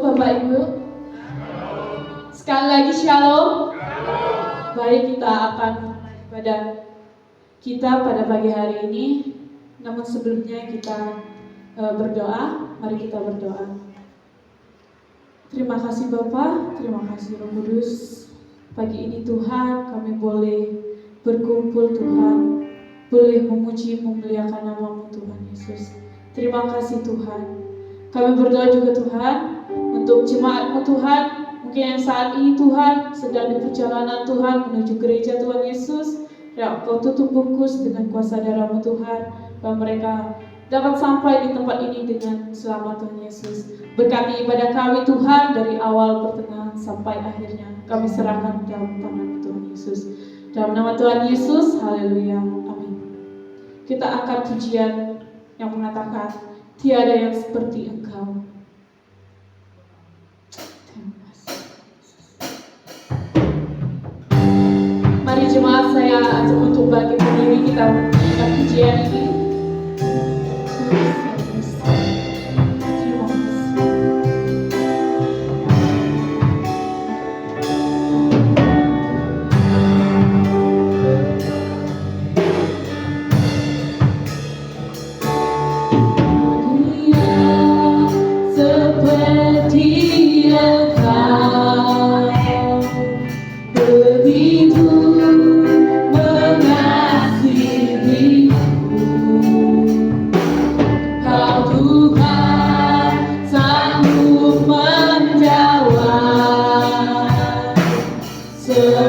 Bapak Ibu. Sekali lagi shalom. Baik, kita akan pada kita pada pagi hari ini. Namun sebelumnya kita berdoa. Mari kita berdoa. Terima kasih Bapa, terima kasih Roh Kudus. Pagi ini Tuhan kami boleh berkumpul Tuhan, boleh memuji memuliakan nama-Mu Tuhan Yesus. Terima kasih Tuhan. Kami berdoa juga Tuhan untuk jemaat-Mu Tuhan, mungkin yang saat ini Tuhan sedang di perjalanan Tuhan menuju gereja Tuhan Yesus. Ya, Engkau tutup bungkus dengan kuasa darah-Mu Tuhan, bahwa mereka dapat sampai di tempat ini dengan selamat Tuhan Yesus. Berkati ibadah kami Tuhan dari awal pertengahan sampai akhirnya. Kami serahkan dalam tangan Tuhan Yesus. Dalam nama Tuhan Yesus, haleluya, amin. Kita angkat pujian yang mengatakan, tiada yang seperti Engkau. Mari jemaat, saya ajak untuk bangkit berdiri, kita angkat pujian ini. Seluruh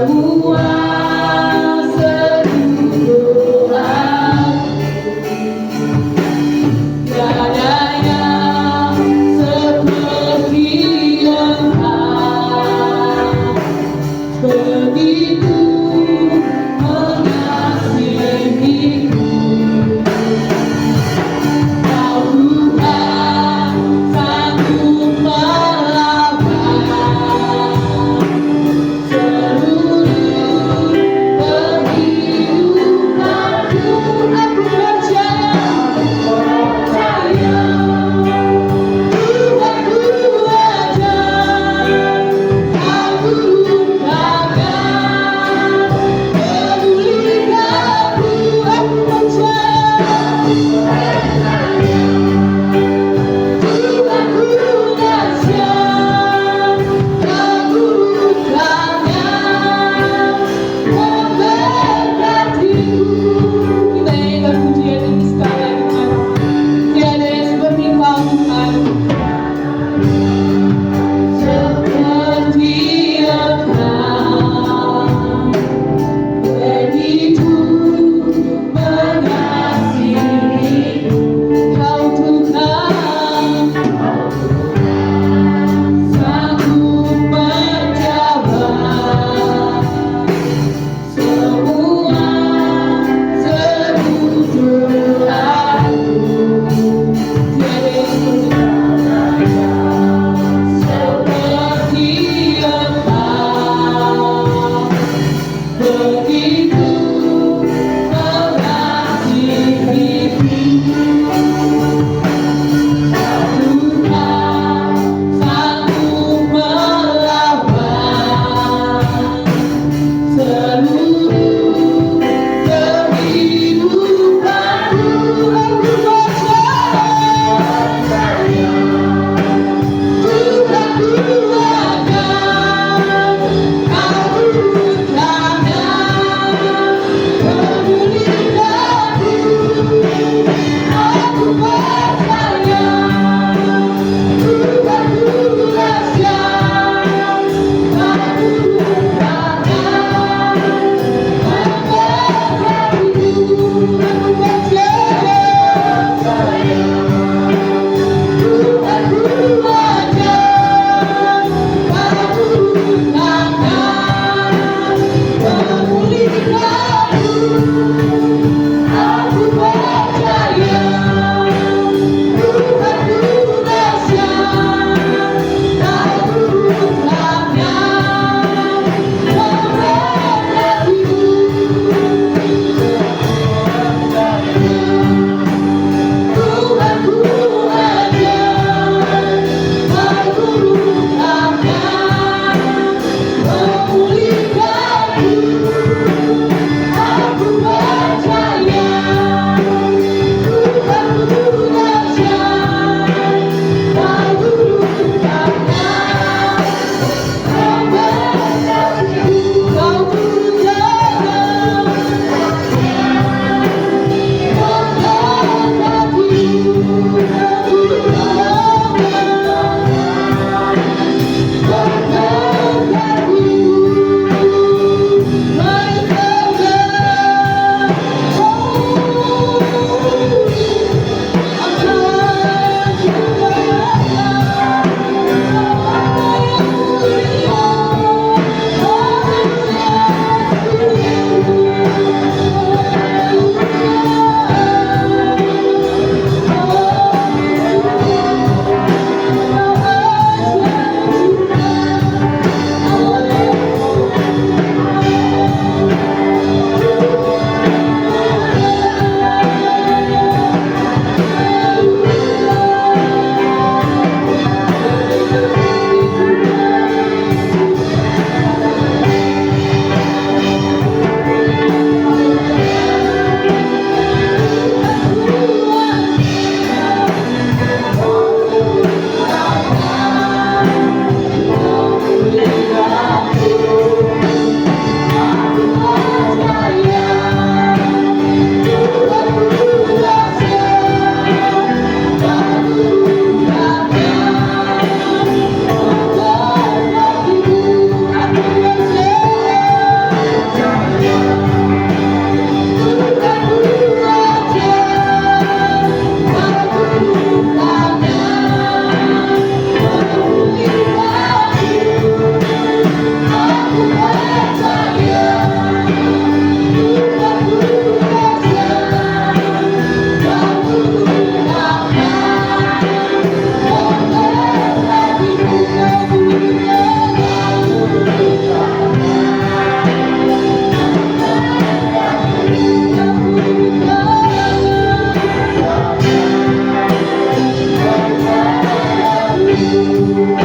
Terima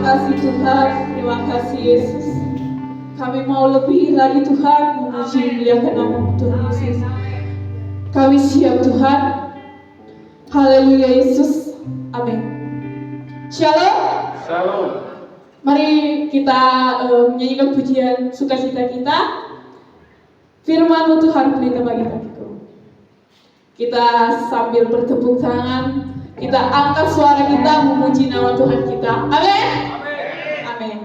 kasih Tuhan, terima kasih Yesus. Kami mau lebih lagi Tuhan memuji muliakan nama Tuhan Yesus. Kami siap Tuhan. Haleluya Yesus. Amin. Shalom. Shalom. Mari kita menyanyikan pujian sukacita kita. Firman-Mu Tuhan pelita bagi kakiku. Kita sambil bertepuk tangan, kita angkat suara kita memuji nama Tuhan kita. Amin. Amin.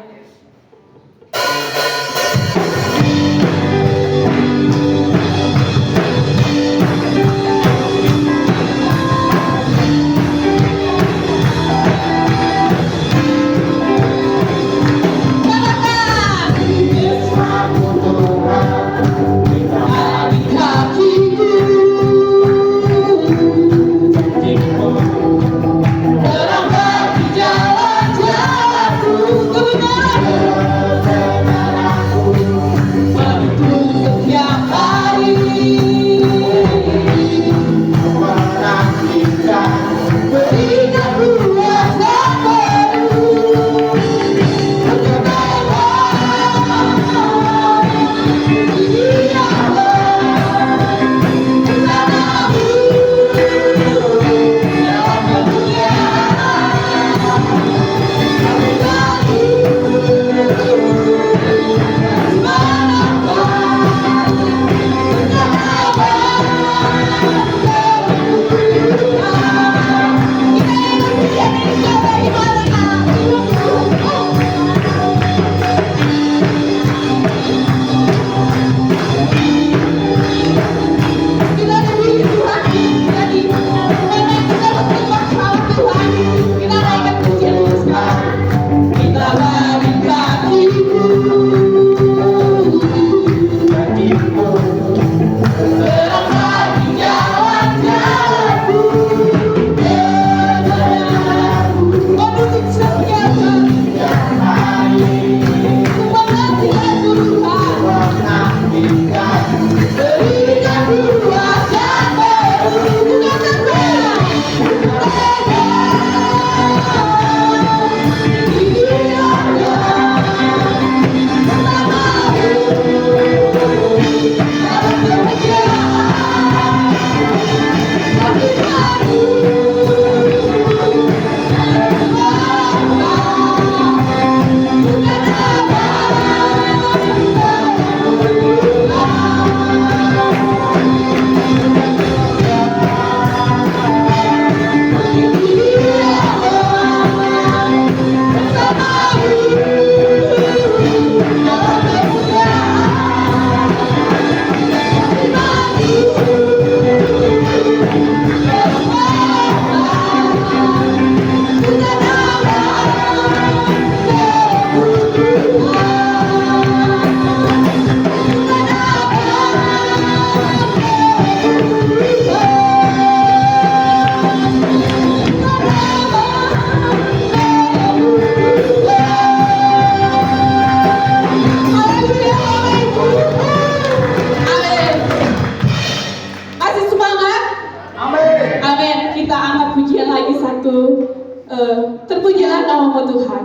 Terpujilah nama Tuhan.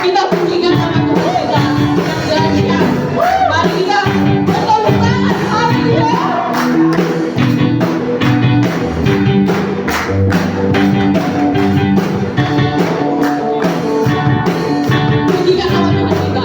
Kita pujikan nama Tuhan kita. Dahsyat. Mari kita bertepuk tangan. Haleluya. Pujikan nama Tuhan kita.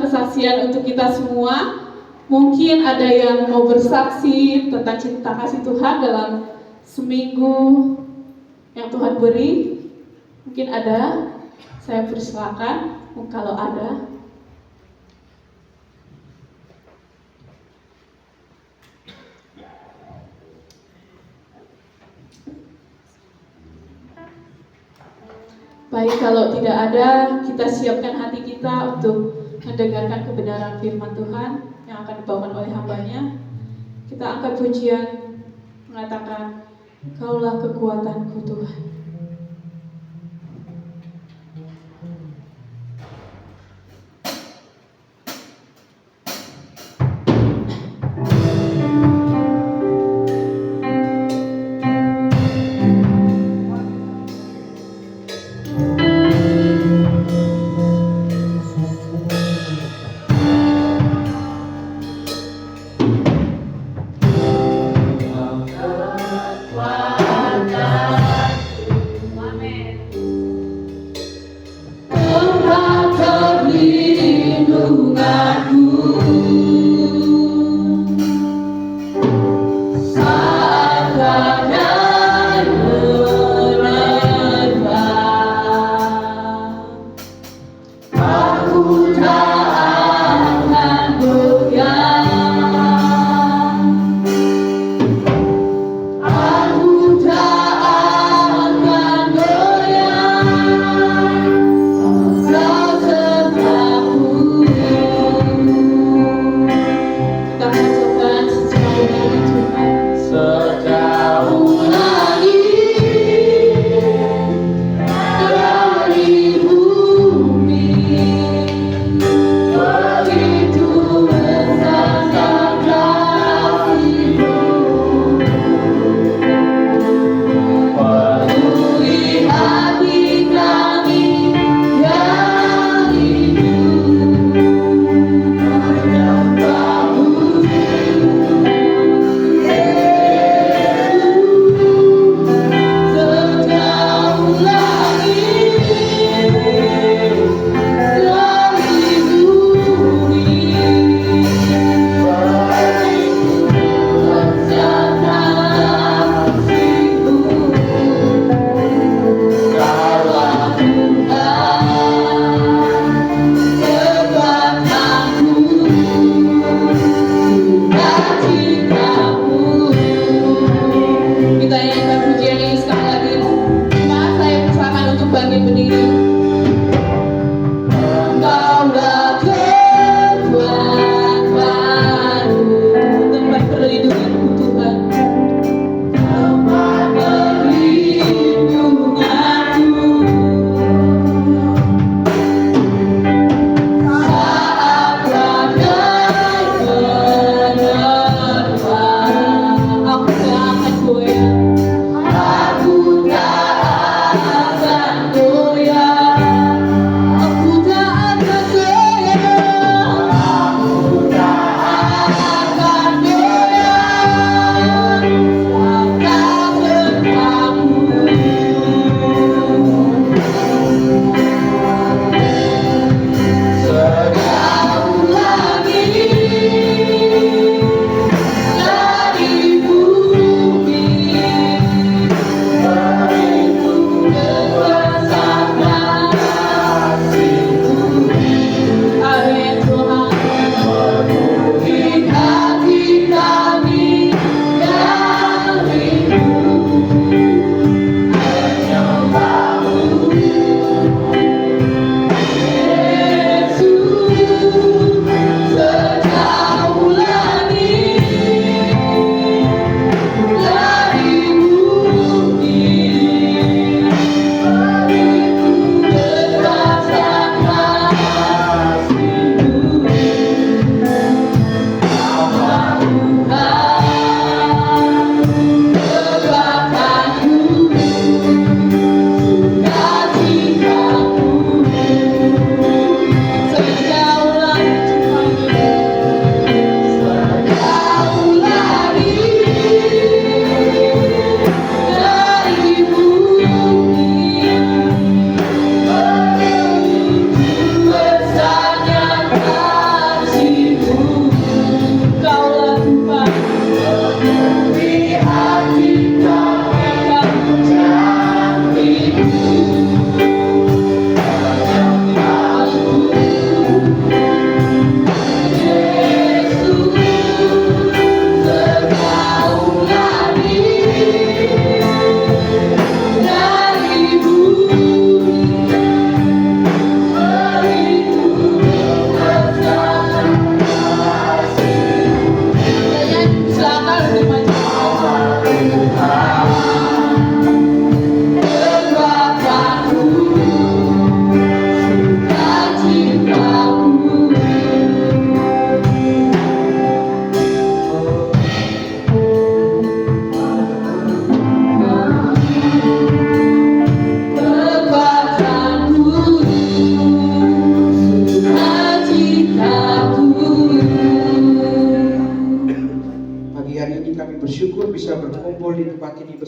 kesaksian untuk kita semua. Mungkin ada yang mau bersaksi tentang cinta kasih Tuhan dalam seminggu yang Tuhan beri. Mungkin ada, saya persilakan kalau ada. Baik, kalau tidak ada, kita siapkan hati kita untuk mendengarkan kebenaran firman Tuhan yang akan dibawakan oleh hamba-Nya. Kita angkat pujian mengatakan, Kaulah kekuatanku Tuhan.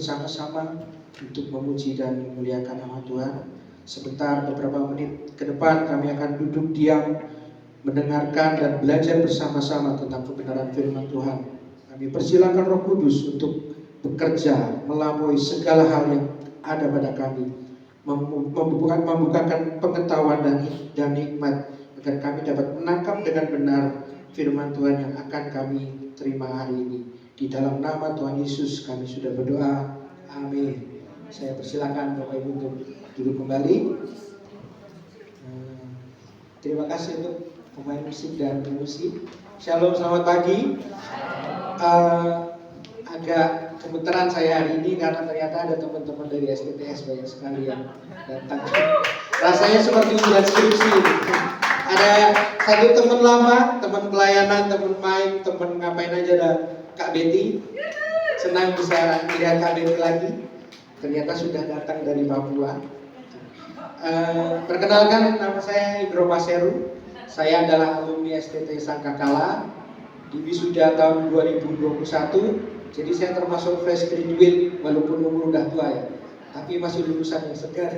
bersama-sama untuk memuji dan memuliakan nama Tuhan. Sebentar, beberapa menit ke depan kami akan duduk diam, mendengarkan dan belajar bersama-sama tentang kebenaran firman Tuhan. Kami persilakan Roh Kudus untuk bekerja melampaui segala hal yang ada pada kami, membukakan pengetahuan dan nikmat agar kami dapat menangkap dengan benar firman Tuhan yang akan kami terima hari ini. Di dalam nama Tuhan Yesus kami sudah berdoa. Amin. Saya persilakan Bapak Ibu untuk duduk kembali. Terima kasih untuk pemain musik dan musik. Shalom, selamat pagi. Agak gemeteran saya hari ini karena ternyata ada teman-teman dari STTS banyak sekali yang datang. Rasanya seperti ujian skripsi. Ada satu teman lama, teman pelayanan, teman main, teman ngapain aja, ada Kak Betty. Senang bisa melihat Kak Betty lagi. Ternyata sudah datang dari Papua. Perkenalkan, nama saya Indro Maseru. Saya adalah alumni STT Sangkakala di wisuda tahun 2021. Jadi saya termasuk fresh graduate walaupun umur udah tua ya, tapi masih lulusan yang segar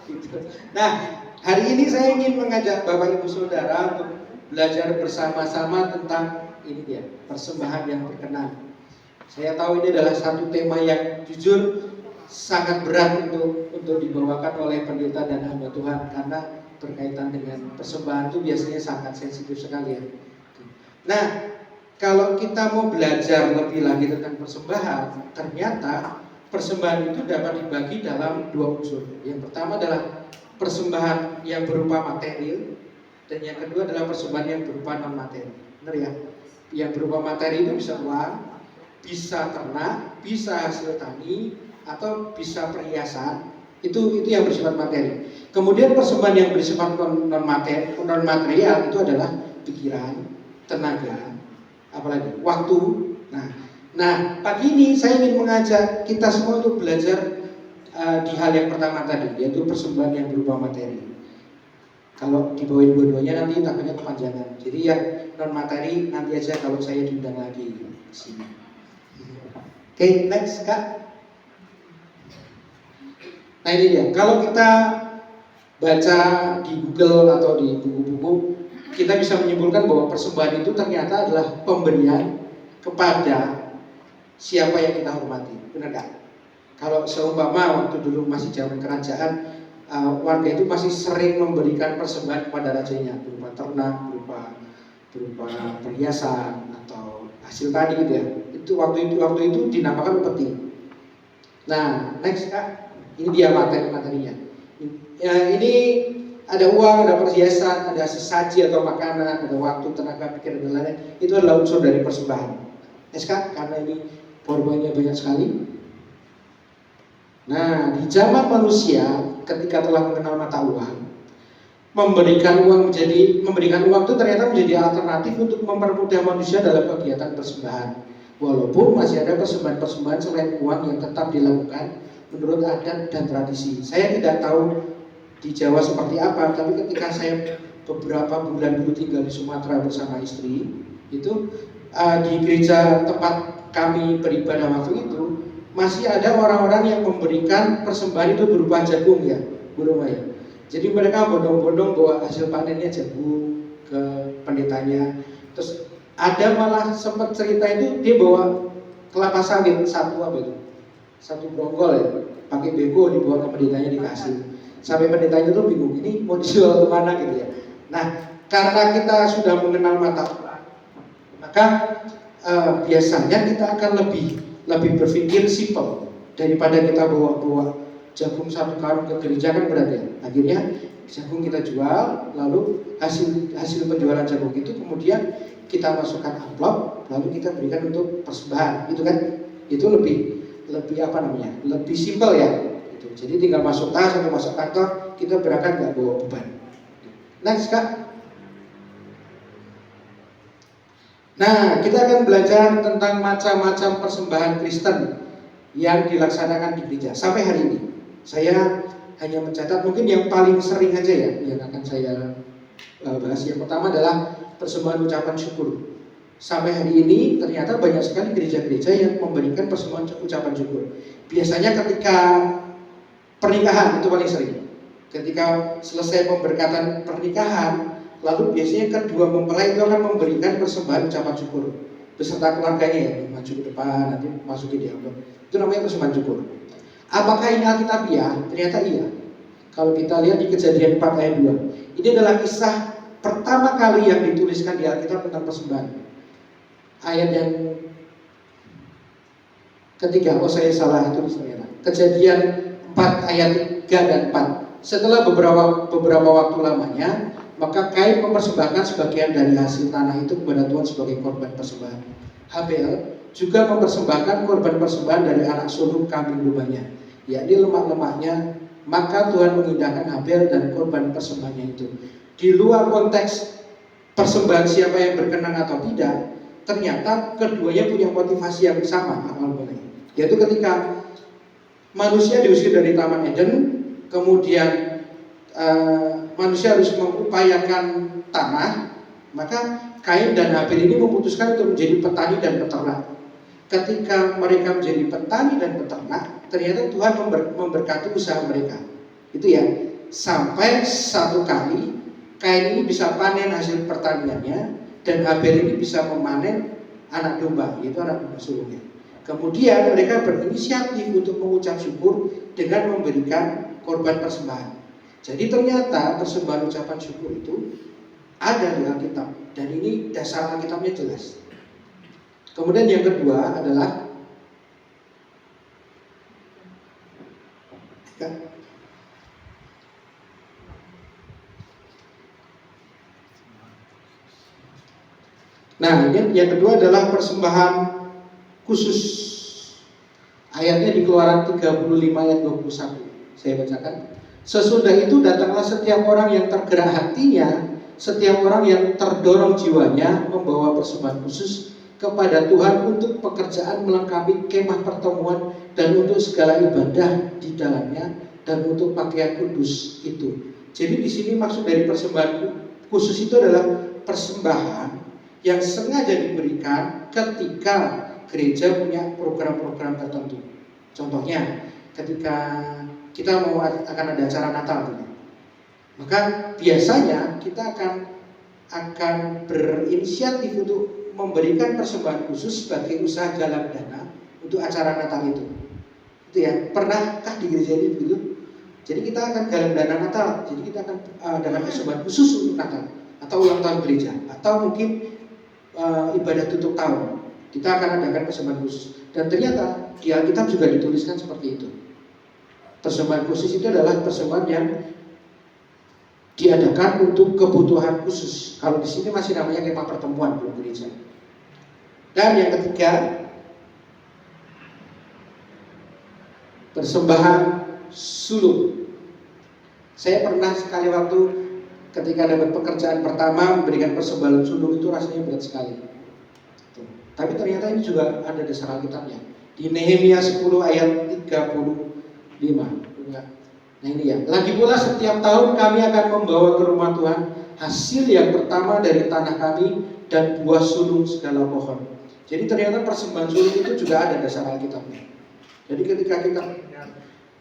gitu. Nah, hari ini saya ingin mengajak Bapak Ibu Saudara untuk belajar bersama-sama tentang ini dia, persembahan yang berkenan. Saya tahu ini adalah satu tema yang jujur sangat berat untuk dibawakan oleh pendeta dan hamba Tuhan, karena berkaitan dengan persembahan itu biasanya sangat sensitif sekali ya. Nah, kalau kita mau belajar lebih lagi tentang persembahan, ternyata persembahan itu dapat dibagi dalam dua unsur. Yang pertama adalah persembahan yang berupa material, dan yang kedua adalah persembahan yang berupa non materi. Benar ya? Yang berupa materi itu bisa uang, bisa ternak, bisa hasil tani, atau bisa perhiasan. Itu yang bersifat materi. Kemudian persembahan yang bersifat non material itu adalah pikiran, tenaga, apalagi waktu. Nah, pagi ini saya ingin mengajak kita semua untuk belajar di hal yang pertama tadi, yaitu persembahan yang berupa materi. Kalau dibawain dua-duanya nanti takutnya kepanjangan. Jadi yang non materi nanti aja kalau saya diundang lagi di sini. Oke, next Kak. Nah ini dia, kalau kita baca di Google atau di buku-buku, kita bisa menyimpulkan bahwa persembahan itu ternyata adalah pemberian kepada siapa yang kita hormati. Benar gak? Kalau seumpama waktu dulu masih zaman kerajaan, warga itu masih sering memberikan persembahan kepada rajanya, berupa ternak, berupa perhiasan atau hasil tani gitu ya. Itu waktu itu dinamakan upeti. Nah, next Kak, ini dia materinya. Ya, ini ada uang, ada perhiasan, ada sesaji atau makanan, ada waktu, tenaga, pikiran dan lain-lain. Itu adalah unsur dari persembahan. SK, karena ini korbannya banyak sekali. Nah, di zaman manusia ketika telah mengenal mata uang, memberikan uang itu ternyata menjadi alternatif untuk mempermudah manusia dalam kegiatan persembahan. Walaupun masih ada persembahan-persembahan selain uang yang tetap dilakukan menurut adat dan tradisi. Saya tidak tahu di Jawa seperti apa, tapi ketika saya beberapa bulan dulu tinggal di Sumatera bersama istri, itu di gereja tempat kami beribadah waktu itu masih ada orang-orang yang memberikan persembahan itu berupa jagung ya, Bu Roma ya. Jadi mereka bondong-bondong bawa hasil panennya jagung ke pendetanya. Terus ada malah sempat cerita itu dia bawa kelapa sawit satu bronggol ya, pakai bego dibawa ke pendetanya dikasih. Sampai pendetanya tuh bingung, ini mau dijual kemana gitu ya. Nah, karena kita sudah mengenal mata uang, maka biasanya kita akan lebih berpikir simpel daripada kita bawa jagung satu karung ke gereja, kan berat ya. Akhirnya jagung kita jual, lalu hasil penjualan jagung itu kemudian kita masukkan amplop, lalu kita berikan untuk persembahan, gitu kan? Itu lebih lebih simpel ya. Gitu. Jadi tinggal masuk tas atau masuk kantor, kita berangkat nggak bawa beban. Next Kak. Nah, kita akan belajar tentang macam-macam persembahan Kristen yang dilaksanakan di gereja sampai hari ini. Saya hanya mencatat mungkin yang paling sering aja ya yang akan saya bahas. Yang pertama adalah persembahan ucapan syukur. Sampai hari ini ternyata banyak sekali gereja-gereja yang memberikan persembahan ucapan syukur. Biasanya ketika pernikahan itu paling sering. Ketika selesai pemberkatan pernikahan, lalu biasanya kedua mempelai itu akan memberikan persembahan ucapan syukur beserta keluarganya ya, maju ke depan, nanti masukin di amplop. Itu namanya persembahan syukur. Apakah ini alkitabiah? Ternyata iya. Kalau kita lihat di Kejadian 4 ayat 2, ini adalah kisah pertama kali yang dituliskan di Alkitab tentang persembahan. Ayat yang ketiga, saya salah tulis ternyata. Kejadian 4 ayat 3 dan 4. Setelah beberapa waktu lamanya, maka Kain mempersembahkan sebagian dari hasil tanah itu kepada Tuhan sebagai korban persembahan. Habel juga mempersembahkan korban persembahan dari anak sulung kambing dombanya, yakni lemak-lemaknya. Maka Tuhan mengindahkan Habel dan korban persembahannya itu. Di luar konteks persembahan siapa yang berkenan atau tidak, ternyata keduanya punya motivasi yang sama awal mulanya, yaitu ketika manusia diusir dari Taman Eden, kemudian manusia harus mengupayakan tanah, maka Kain dan Habel ini memutuskan untuk menjadi petani dan peternak. Ketika mereka menjadi petani dan peternak, ternyata Tuhan memberkati usaha mereka. Itu ya, sampai satu kali Kain ini bisa panen hasil pertaniannya dan Habel ini bisa memanen anak domba, yaitu anak domba sulungnya. Kemudian mereka berinisiatif untuk mengucap syukur dengan memberikan korban persembahan. Jadi ternyata persembahan ucapan syukur itu ada di Alkitab, dan ini dasar Alkitabnya jelas. Kemudian yang kedua adalah ini yang kedua adalah persembahan khusus. Ayatnya di Keluaran 35 ayat 21. Saya bacakan. Sesudah itu datanglah setiap orang yang tergerak hatinya, setiap orang yang terdorong jiwanya membawa persembahan khusus kepada Tuhan untuk pekerjaan melengkapi kemah pertemuan dan untuk segala ibadah di dalamnya dan untuk pakaian kudus itu. Jadi di sini maksud dari persembahan khusus itu adalah persembahan yang sengaja diberikan ketika gereja punya program-program tertentu. Contohnya ketika kita mau akan ada acara Natal, maka biasanya kita akan berinisiatif untuk memberikan persembahan khusus sebagai usaha galang dana untuk acara Natal itu. Itu ya, pernahkah di gereja ini begitu? Jadi kita akan galang dana Natal, jadi kita akan adakan persembahan khusus untuk Natal atau ulang tahun gereja, atau mungkin ibadah tutup tahun. Kita akan adakan persembahan khusus. Dan ternyata di Alkitab juga dituliskan seperti itu. Persembahan khusus itu adalah persembahan yang diadakan untuk kebutuhan khusus. Kalau di sini masih namanya kemah pertemuan, belum gereja. Dan yang ketiga, persembahan sulung. Saya pernah sekali waktu ketika dapat pekerjaan pertama memberikan persembahan sulung, itu rasanya berat sekali. Tapi ternyata ini juga ada dasar Alkitabnya. Di Nehemia 10 ayat 35. Nah ini ya. Lagi pula setiap tahun kami akan membawa ke rumah Tuhan hasil yang pertama dari tanah kami dan buah sulung segala pohon. Jadi ternyata persembahan sulung itu juga ada dasar Alkitabnya. Jadi ketika kita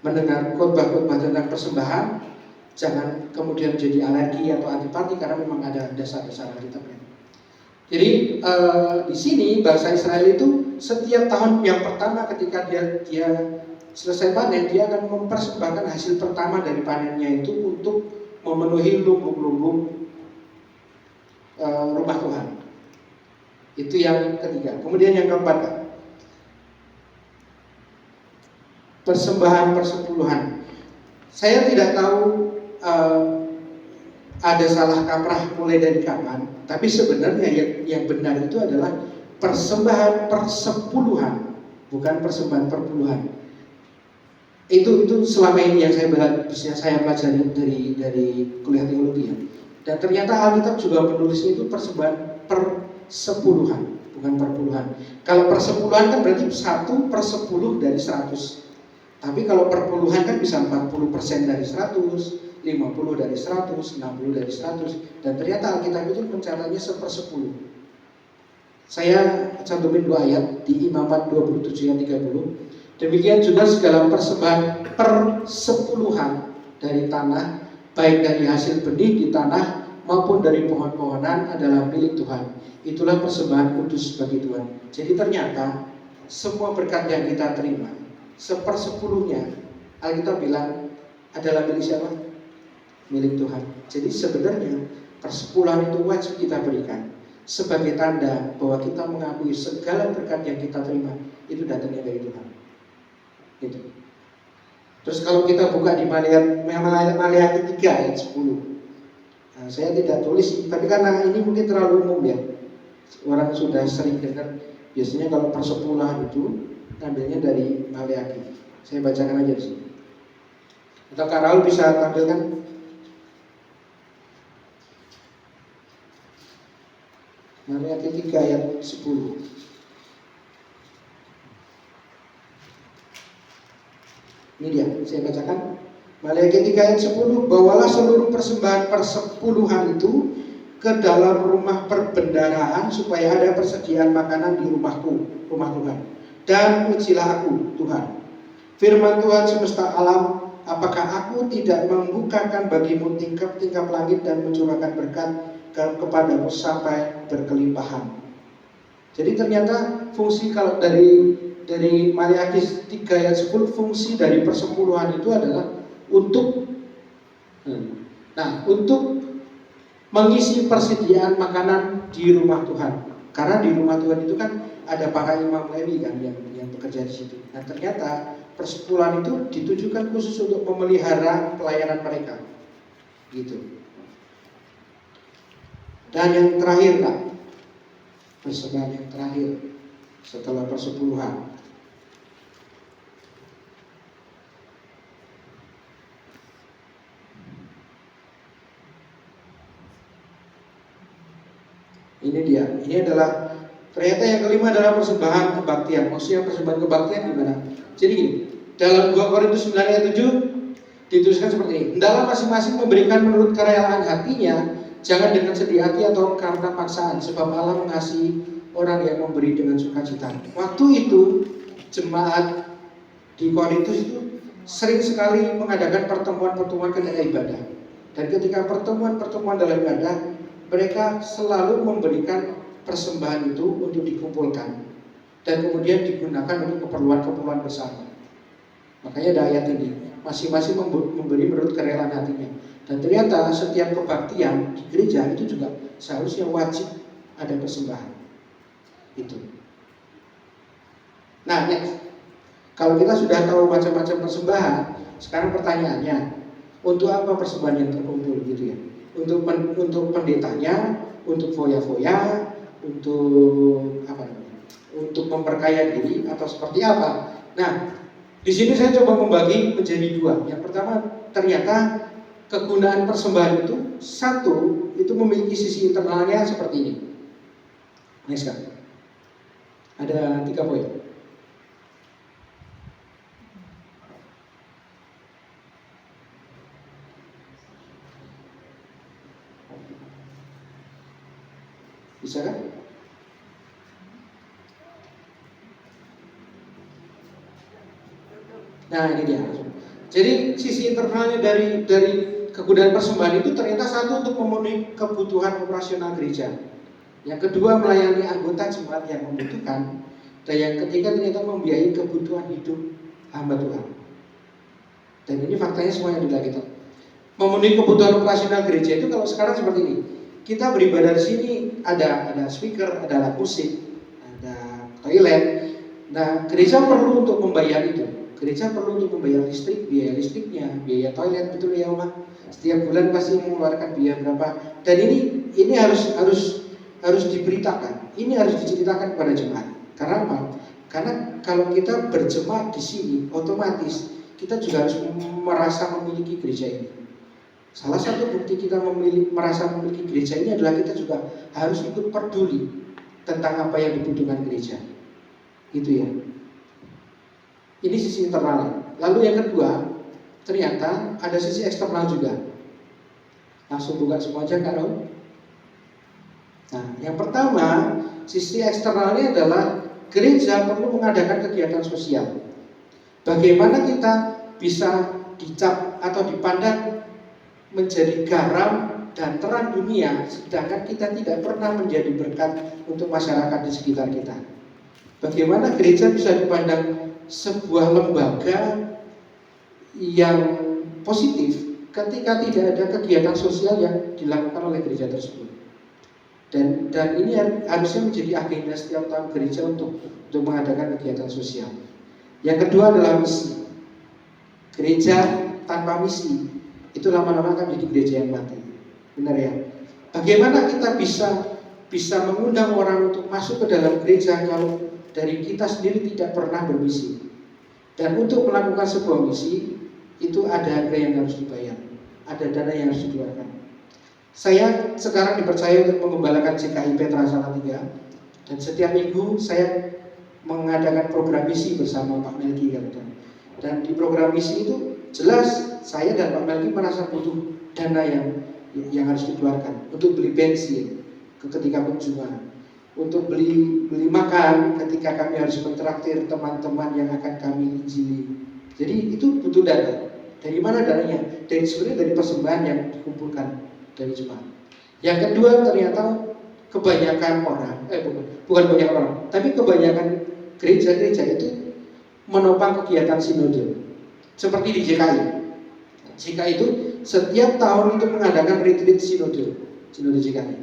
mendengar khotbah-khotbah tentang persembahan, jangan kemudian jadi alergi atau antipati, karena memang ada dasar-dasar Alkitabnya. Jadi di sini bangsa Israel itu setiap tahun yang pertama ketika dia selesai panen, dia akan mempersembahkan hasil pertama dari panennya itu untuk memenuhi lumbung-lumbung rumah Tuhan. Itu yang ketiga. Kemudian yang keempat, persembahan persepuluhan. Saya tidak tahu ada salah kaprah mulai dari kapan, tapi sebenarnya yang benar itu adalah persembahan persepuluhan, bukan persembahan perpuluhan. Itu selama ini yang saya pelajari dari kuliah teologi ya. Dan ternyata Alkitab juga menulisnya itu persembahan persepuluhan, bukan perpuluhan. Kalau persepuluhan kan berarti 1/10 dari 100. Tapi kalau perpuluhan kan bisa 40% dari 100, 50 dari 100, 60 dari 100. Dan ternyata Alkitab itu mencatatnya 1/10. Saya cantumin 2 ayat di Imamat 27 ayat 30. Demikian juga segala persembahan persepuluhan dari tanah, baik dari hasil benih di tanah maupun dari pohon-pohonan adalah milik Tuhan. Itulah persembahan kudus bagi Tuhan. Jadi ternyata semua berkat yang kita terima, 1/10-nya Alkitab bilang adalah milik siapa? Milik Tuhan. Jadi sebenarnya persepuluhan itu wajib kita berikan sebagai tanda bahwa kita mengakui segala berkat yang kita terima itu datangnya dari Tuhan. Gitu. Terus kalau kita buka di Maleakhi 3 ayat 10, nah, saya tidak tulis, tapi karena ini mungkin terlalu umum ya, orang sudah sering dengar. Biasanya kalau persepuluhan itu ambilnya dari Maleakhi. Saya bacakan aja di sini. Atau Kak Raul bisa tampilkan? Maleakhi 3 ayat 10. Ini dia, saya bacakan. Maleakhi 3 ayat 10, bawalah seluruh persembahan persepuluhan itu ke dalam rumah perbendaharaan supaya ada persediaan makanan di rumahku, rumah Tuhan. Dan ujilah aku, Tuhan. Firman Tuhan semesta alam, apakah aku tidak membukakan bagimu tingkap-tingkap langit dan mencurahkan berkat kepadamu sampai berkelimpahan. Jadi ternyata fungsi kalau dari Maleakhi 3 ayat 10, fungsi dari persepuluhan itu adalah untuk mengisi persediaan makanan di rumah Tuhan. Karena di rumah Tuhan itu kan ada para imam Lewi kan yang bekerja di situ. Nah ternyata persepuluhan itu ditujukan khusus untuk memelihara pelayanan mereka. Gitu. Dan yang terakhir Kak, persembahan yang terakhir setelah persepuluhan. Ini dia, ini adalah ternyata yang kelima adalah persembahan kebaktian. Maksudnya persembahan kebaktian gimana? Jadi gini, dalam 2 Korintus 9 ayat 7 dituliskan seperti ini. Hendaklah masing-masing memberikan menurut kerelaan hatinya, jangan dengan sedih hati atau karena paksaan, sebab Allah mengasihi orang yang memberi dengan sukacita. Waktu itu jemaat di Korintus itu sering sekali mengadakan pertemuan-pertemuan ketika ibadah. Dan ketika pertemuan-pertemuan dalam ibadah, mereka selalu memberikan persembahan itu untuk dikumpulkan dan kemudian digunakan untuk keperluan-keperluan bersama. Makanya ada ayat ini, masing-masing memberi menurut kerelaan hatinya. Dan ternyata setiap kebaktian di gereja itu juga seharusnya wajib ada persembahan. Itu. Nah, next. Kalau kita sudah tahu macam-macam persembahan, sekarang pertanyaannya, untuk apa persembahan yang terkumpul gitu ya? Untuk pendetanya, untuk foya-foya, untuk apa namanya? Untuk memperkaya diri atau seperti apa? Nah, di sini saya coba membagi menjadi 2. Yang pertama, ternyata kegunaan persembahan itu satu, itu memiliki sisi internalnya seperti ini. Next kan? Ada 3 poin. Bisa kan? Nah ini dia. Jadi sisi internalnya dari kegunaan persembahan itu ternyata satu untuk memenuhi kebutuhan operasional gereja. Yang kedua melayani anggota jemaat yang membutuhkan. Dan yang ketiga ternyata membiayai kebutuhan hidup hamba Tuhan. Dan ini faktanya semua yang di kita. Memenuhi kebutuhan operasional gereja itu kalau sekarang seperti ini. Kita beribadah di sini ada speaker, ada alat musik, ada toilet. Nah, gereja perlu untuk membayar itu. Gereja perlu untuk membayar listrik, biaya listriknya, biaya toilet, betul ya Oma? Setiap bulan pasti mengeluarkan biaya berapa. Dan ini harus diberitakan. Ini harus diceritakan kepada jemaat. Karena apa? Karena kalau kita berjemaat di sini, otomatis kita juga harus merasa memiliki gereja ini. Salah satu bukti kita merasa memiliki gereja ini adalah kita juga harus ikut peduli tentang apa yang dibutuhkan gereja. Gitu ya. Ini sisi internal. Lalu yang kedua, ternyata ada sisi eksternal juga. Langsung buka semua aja Kak Raul. Nah, yang pertama, sisi eksternalnya adalah gereja perlu mengadakan kegiatan sosial. Bagaimana kita bisa dicap atau dipandang menjadi garam dan terang dunia, sedangkan kita tidak pernah menjadi berkat untuk masyarakat di sekitar kita. Bagaimana gereja bisa dipandang sebuah lembaga yang positif ketika tidak ada kegiatan sosial yang dilakukan oleh gereja tersebut. Dan ini harusnya menjadi agenda setiap tahun gereja untuk mengadakan kegiatan sosial. Yang kedua adalah misi. Gereja tanpa misi itu lama-lama akan menjadi gereja yang mati. Benar ya? Bagaimana kita bisa mengundang orang untuk masuk ke dalam gereja kalau dari kita sendiri tidak pernah bermisi? Dan untuk melakukan sebuah misi itu ada harga yang harus dibayar, ada dana yang harus dikeluarkan. Saya sekarang dipercaya untuk mengembalakan GKI Petra Salatiga, dan setiap minggu saya mengadakan program misi bersama Pak Melki. Dan di program misi itu jelas saya dan Pak Melki merasa butuh dana yang harus dikeluarkan untuk beli bensin ketika kunjungan, untuk beli makan ketika kami harus mentraktir teman-teman yang akan kami injili. Jadi itu butuh dana. Dari mana dananya? Sebenarnya dari persembahan yang dikumpulkan dari jemaat. Yang kedua, ternyata kebanyakan orang, bukan banyak orang, tapi kebanyakan gereja-gereja itu menopang kegiatan sinode. Seperti di JKI. JKI itu setiap tahun itu mengadakan retreat sinode JKI.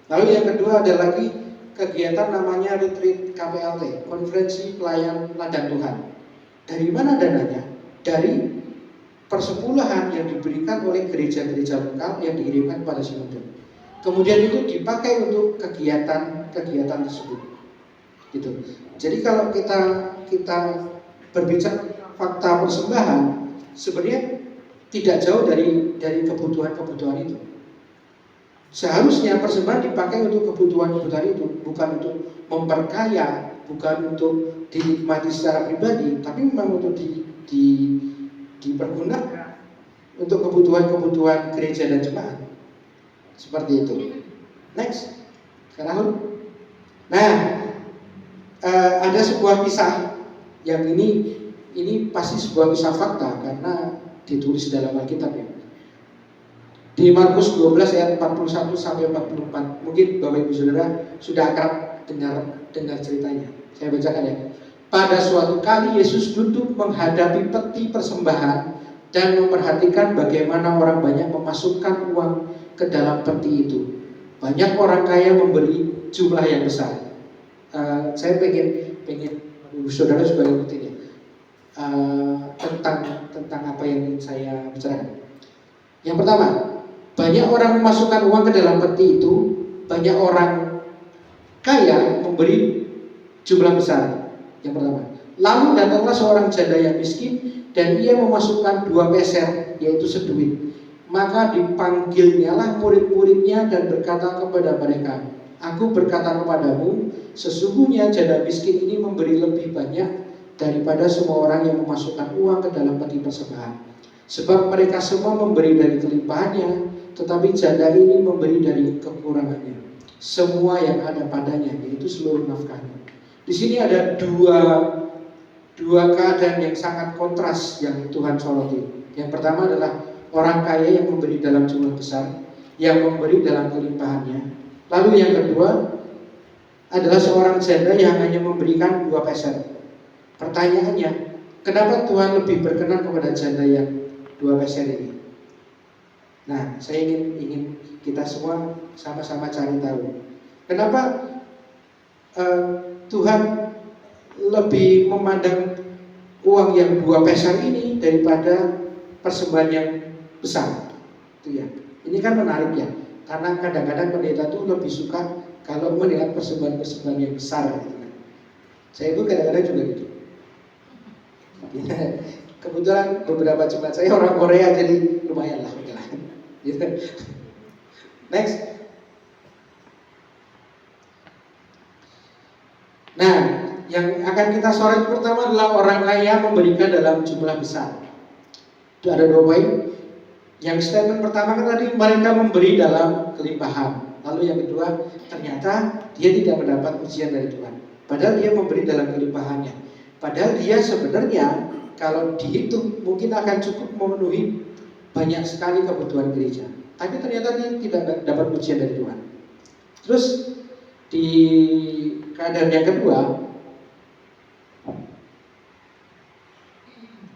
Lalu yang kedua ada lagi kegiatan namanya retreat KPLT, Konferensi Pelayan Ladang Tuhan. Dari mana dananya? Dari persepuluhan yang diberikan oleh gereja-gereja lokal yang dikirimkan pada sinode. Kemudian itu dipakai untuk kegiatan tersebut. Gitu. Jadi kalau kita berbicara fakta persembahan, sebenarnya tidak jauh dari kebutuhan itu. Seharusnya persembahan dipakai untuk kebutuhan itu, bukan untuk memperkaya, bukan untuk dinikmati secara pribadi, tapi memang untuk dipergunakan untuk kebutuhan gereja dan jemaat. Seperti itu. Next. Sekarang. Nah, ada sebuah kisah yang ini pasti sebuah kisah fakta karena ditulis dalam Alkitab ya. Di Markus 12 ayat 41 sampai 44. Mungkin Bapak Ibu Saudara sudah akrab dengar ceritanya. Saya bacakan ya. Pada suatu kali Yesus duduk menghadapi peti persembahan dan memperhatikan bagaimana orang banyak memasukkan uang ke dalam peti itu. Banyak orang kaya memberi jumlah yang besar. Saya pengen Ibu Saudara juga ikutin ya. Tentang apa yang ingin saya bicarakan. Yang pertama, banyak orang memasukkan uang ke dalam peti itu. Banyak orang kaya memberi jumlah besar. Yang pertama. Lalu datanglah seorang janda yang miskin dan ia memasukkan 2 peser, yaitu seduit. Maka dipanggilnya lah murid-muridnya dan berkata kepada mereka, Aku berkata kepadamu, sesungguhnya janda miskin ini memberi lebih banyak daripada semua orang yang memasukkan uang ke dalam peti persembahan. Sebab mereka semua memberi dari kelimpahannya, tetapi janda ini memberi dari kekurangannya, semua yang ada padanya, yaitu seluruh nafkahnya. Di sini ada dua keadaan yang sangat kontras yang Tuhan soroti. Yang pertama adalah orang kaya yang memberi dalam jumlah besar, yang memberi dalam kelimpahannya. Lalu yang kedua adalah seorang janda yang hanya memberikan 2 peser. Pertanyaannya, kenapa Tuhan lebih berkenan kepada janda yang 2 peser ini? Nah, saya ingin kita semua sama-sama cari tahu. Kenapa Tuhan lebih memandang uang yang 2 peser ini daripada persembahan yang besar? Itu ya. Ini kan menarik ya. Karena kadang-kadang pendeta itu lebih suka kalau melihat persembahan-persembahan yang besar gitu kan. Saya itu kadang-kadang juga gitu. Kebetulan beberapa jemaat saya orang Korea, jadi lumayan lah. Gitu. Next. Nah, yang akan kita sorot pertama adalah orang kaya memberikan dalam jumlah besar. Itu ada 2 poin. Yang statement pertama kan tadi mereka memberi dalam kelimpahan. Lalu yang kedua, ternyata dia tidak mendapat pujian dari Tuhan. Padahal dia memberi dalam kelimpahannya. Padahal dia sebenarnya kalau dihitung mungkin akan cukup memenuhi banyak sekali kebutuhan gereja. Tapi ternyata dia tidak dapat pujian dari Tuhan. Terus di keadaan yang kedua,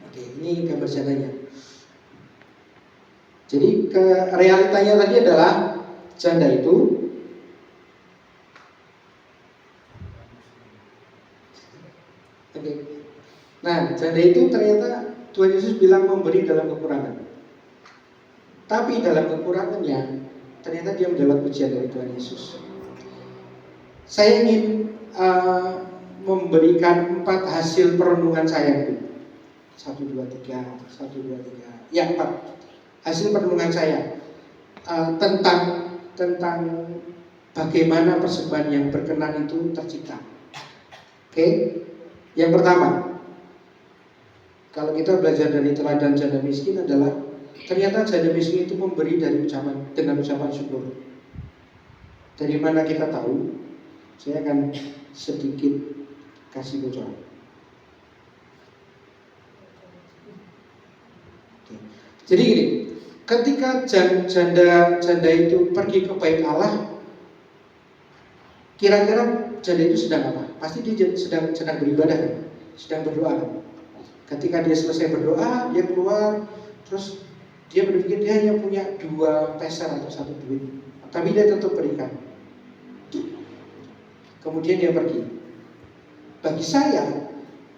oke, ini gambar jandanya. Jadi realitanya tadi adalah janda itu oke. Nah, janda itu ternyata Tuhan Yesus bilang memberi dalam kekurangan. Tapi dalam kekurangannya ternyata dia mendapat pujian dari Tuhan Yesus. Saya ingin memberikan 4 hasil perenungan saya itu. 1, 2, 3, 1, 2, 3. Ya, 4 hasil perenungan saya tentang bagaimana persembahan yang berkenan itu tercipta. Oke, yang pertama, kalau kita belajar dari teladan janda miskin adalah ternyata janda miskin itu memberi dengan ucapan syukur. Dari mana kita tahu? Saya akan sedikit kasih bocoran. Jadi gini, ketika janda itu pergi ke bait Allah, kira-kira janda itu sedang apa? Pasti dia sedang beribadah, sedang berdoa. Ketika dia selesai berdoa, dia keluar, terus dia berpikir dia hanya punya 2 peser atau 1 duit, tapi dia tetap berikan. Kemudian dia pergi. Bagi saya,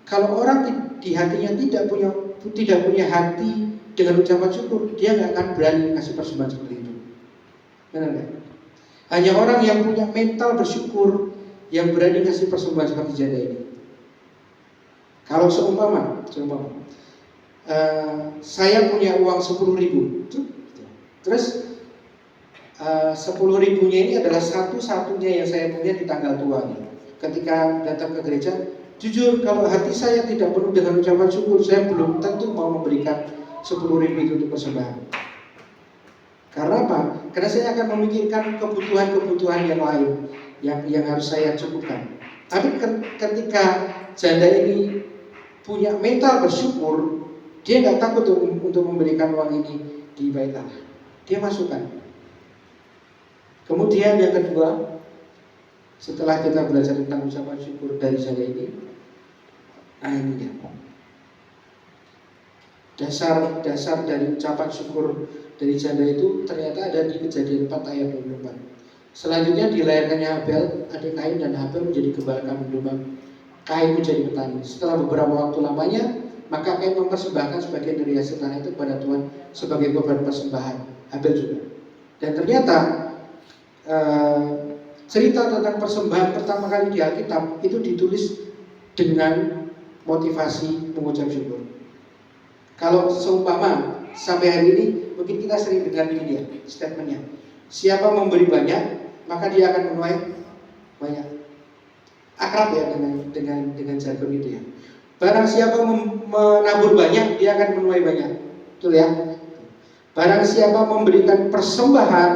kalau orang di hatinya tidak punya hati dengan ucapan syukur, dia nggak akan berani kasih persembahan seperti itu. Benar nggak? Hanya orang yang punya mental bersyukur yang berani kasih persembahan seperti janda ini. Kalau seumpama saya punya uang 10.000, terus 10.000-nya ini adalah satu-satunya yang saya punya di tanggal tua ini. Ketika datang ke gereja, jujur kalau hati saya tidak penuh dengan ucapan syukur, saya belum tentu mau memberikan 10.000 itu untuk persembahan. Karena apa? Karena saya akan memikirkan kebutuhan-kebutuhan yang lain yang harus saya cukupkan. Tapi ketika janda ini punya mental bersyukur, dia nggak takut untuk memberikan uang ini di bait Allah. Dia masukkan. Kemudian yang kedua, setelah kita belajar tentang ucapan syukur dari janda ini, nah ini dia. Dasar dari ucapan syukur dari janda itu ternyata ada di Kejadian 4 ayat 24. Selanjutnya dilahirkannya Habel, adik Kain, dan Habel menjadi gembala kambing domba, Kain menjadi petani. Setelah beberapa waktu lamanya, maka Kain mempersembahkan sebagian dari hasil tanah itu kepada Tuhan sebagai korban persembahan. Habel juga. Dan ternyata cerita tentang persembahan pertama kali di Alkitab itu ditulis dengan motivasi mengucap syukur. Kalau seumpama sampai hari ini mungkin kita sering dengar ini ya statementnya, siapa memberi banyak maka dia akan menuai banyak. Akrab ya dengan jargon itu ya. Barang siapa menabur banyak dia akan menuai banyak, betul ya. Barang siapa memberikan persembahan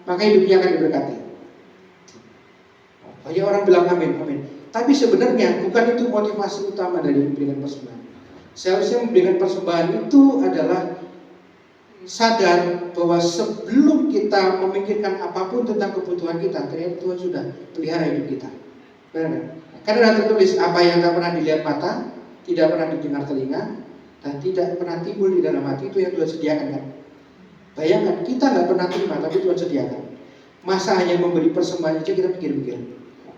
maka hidupnya akan diberkati. Banyak orang bilang amin, amin. Tapi sebenarnya bukan itu motivasi utama dari memberikan persembahan. Seharusnya memberikan persembahan itu adalah sadar bahwa sebelum kita memikirkan apapun tentang kebutuhan kita, ternyata Tuhan sudah pelihara hidup kita. Benar? Karena tertulis apa yang tak pernah dilihat mata, tidak pernah didengar telinga, dan tidak pernah timbul di dalam hati, itu yang Tuhan sediakan kan. Bayangkan, kita nggak pernah terima, tapi Tuhan sediakan. Masa hanya memberi persembahan aja kita pikir-pikir.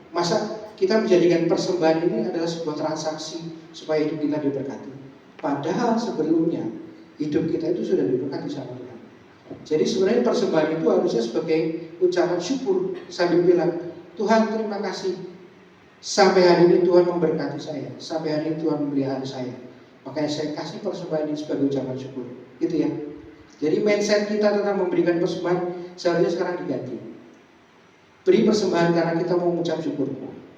Masa kita menjadikan persembahan ini adalah sebuah transaksi supaya hidup kita diberkati. Padahal sebelumnya hidup kita itu sudah diberkati sama Tuhan. Jadi sebenarnya persembahan itu harusnya sebagai ucapan syukur sambil bilang, Tuhan terima kasih. Sampai hari ini Tuhan memberkati saya. Sampai hari ini Tuhan memelihara saya. Makanya saya kasih persembahan ini sebagai ucapan syukur. Gitu ya. Jadi mindset kita tentang memberikan persembahan seharusnya sekarang diganti. Beri persembahan karena kita mau mengucap syukur,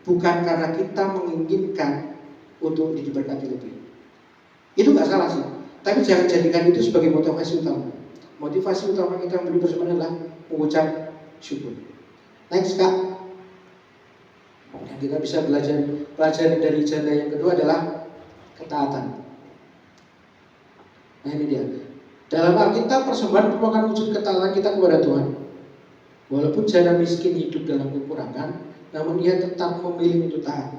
bukan karena kita menginginkan untuk diberkati lebih. Itu nggak salah sih, tapi jangan jadikan itu sebagai motivasi utama. Motivasi utama kita memberi persembahan adalah mengucap syukur. Next Kak. Yang kita bisa pelajari dari janda yang kedua adalah ketaatan. Nah ini dia. Dalam Alkitab persembahan merupakan wujud ketaatan kita kepada Tuhan. Walaupun janda miskin hidup dalam kekurangan, namun ia tetap memilih untuk taat.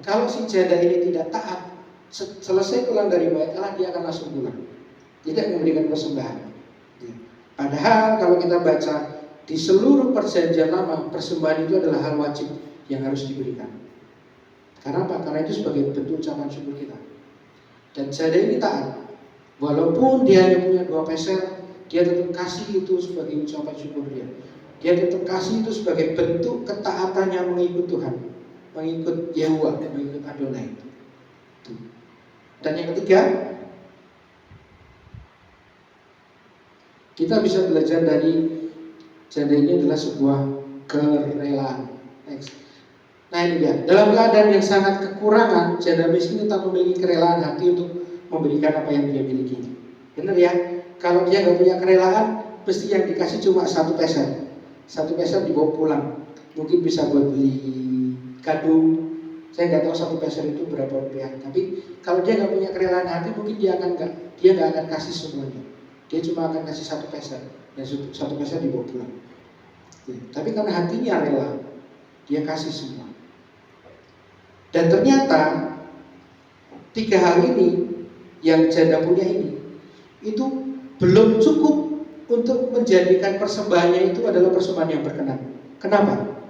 Kalau si janda ini tidak taat, selesai pulang dari bait Allah, dia akan langsung pulang, tidak memberikan persembahan. Padahal kalau kita baca di seluruh perjanjian lama, persembahan itu adalah hal wajib yang harus diberikan. Karena apa? Karena itu sebagai bentuk ucapan syukur kita. Dan janda ini taat. Walaupun dia hanya punya 2 peser, dia tetap kasih itu sebagai ucapan syukur dia. Dia tetap kasih itu sebagai bentuk ketaatannya mengikut Tuhan, mengikut Yehuwa, mengikut Adonai. Dan yang ketiga, kita bisa belajar dari janda ini adalah sebuah kerelaan. Next. Nah ini dia, dalam keadaan yang sangat kekurangan, janda miskin tetap memiliki kerelaan hati untuk memberikan apa yang dia miliki. Benar ya? Kalau dia nggak punya kerelaan, pasti yang dikasih cuma 1 peser. 1 peser dibawa pulang. Mungkin bisa buat beli kado. Saya nggak tahu 1 peser itu berapa rupiah. Tapi kalau dia nggak punya kerelaan hati, mungkin dia nggak akan kasih semuanya. Dia cuma akan kasih 1 peser. Dan 1 peser dibawa pulang. Tapi karena hatinya rela, dia kasih semua. Dan ternyata 3 hal ini yang janda punya ini itu belum cukup untuk menjadikan persembahannya itu adalah persembahan yang berkenan. Kenapa?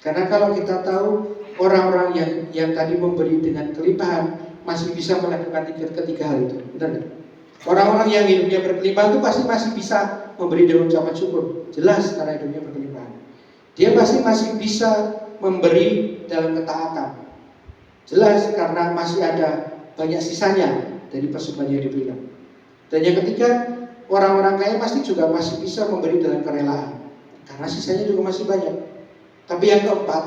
Karena kalau kita tahu orang-orang yang tadi memberi dengan kelimpahan masih bisa melakukan ketiga hal itu, benar nggak? Orang-orang yang hidupnya berkelimpahan itu pasti masih bisa memberi dengan ucapan syukur, jelas karena hidupnya berkelimpahan. Dia pasti masih bisa memberi dalam ketaatan, jelas karena masih ada banyak sisanya dari persembahan yang diberikan. Dan yang ketiga, orang-orang kaya pasti juga masih bisa memberi dalam kerelaan, karena sisanya juga masih banyak. Tapi yang keempat,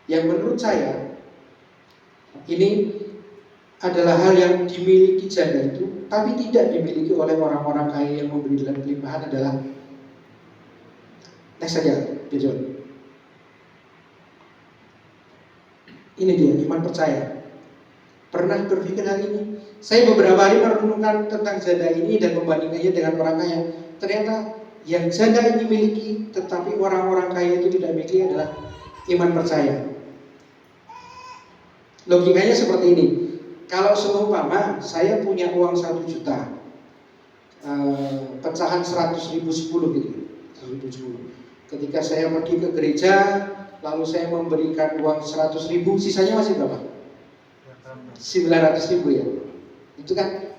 yang menurut saya ini adalah hal yang dimiliki janda itu, tapi tidak dimiliki oleh orang-orang kaya yang memberi dalam kelimpahan adalah next saja, John. Ini dia, iman percaya. Pernah berpikir hal ini? Saya beberapa hari merenungkan tentang janda ini dan membandingkannya dengan orang kaya. Ternyata yang janda ini miliki, tetapi orang-orang kaya itu tidak miliki adalah iman percaya. Logikanya seperti ini. Kalau seumpama saya punya uang 1 juta, pecahan 100.000 10 gitu, 100.000. Ketika saya pergi ke gereja, lalu saya memberikan uang 100.000, sisanya masih berapa? 900.000 ya. Itu kan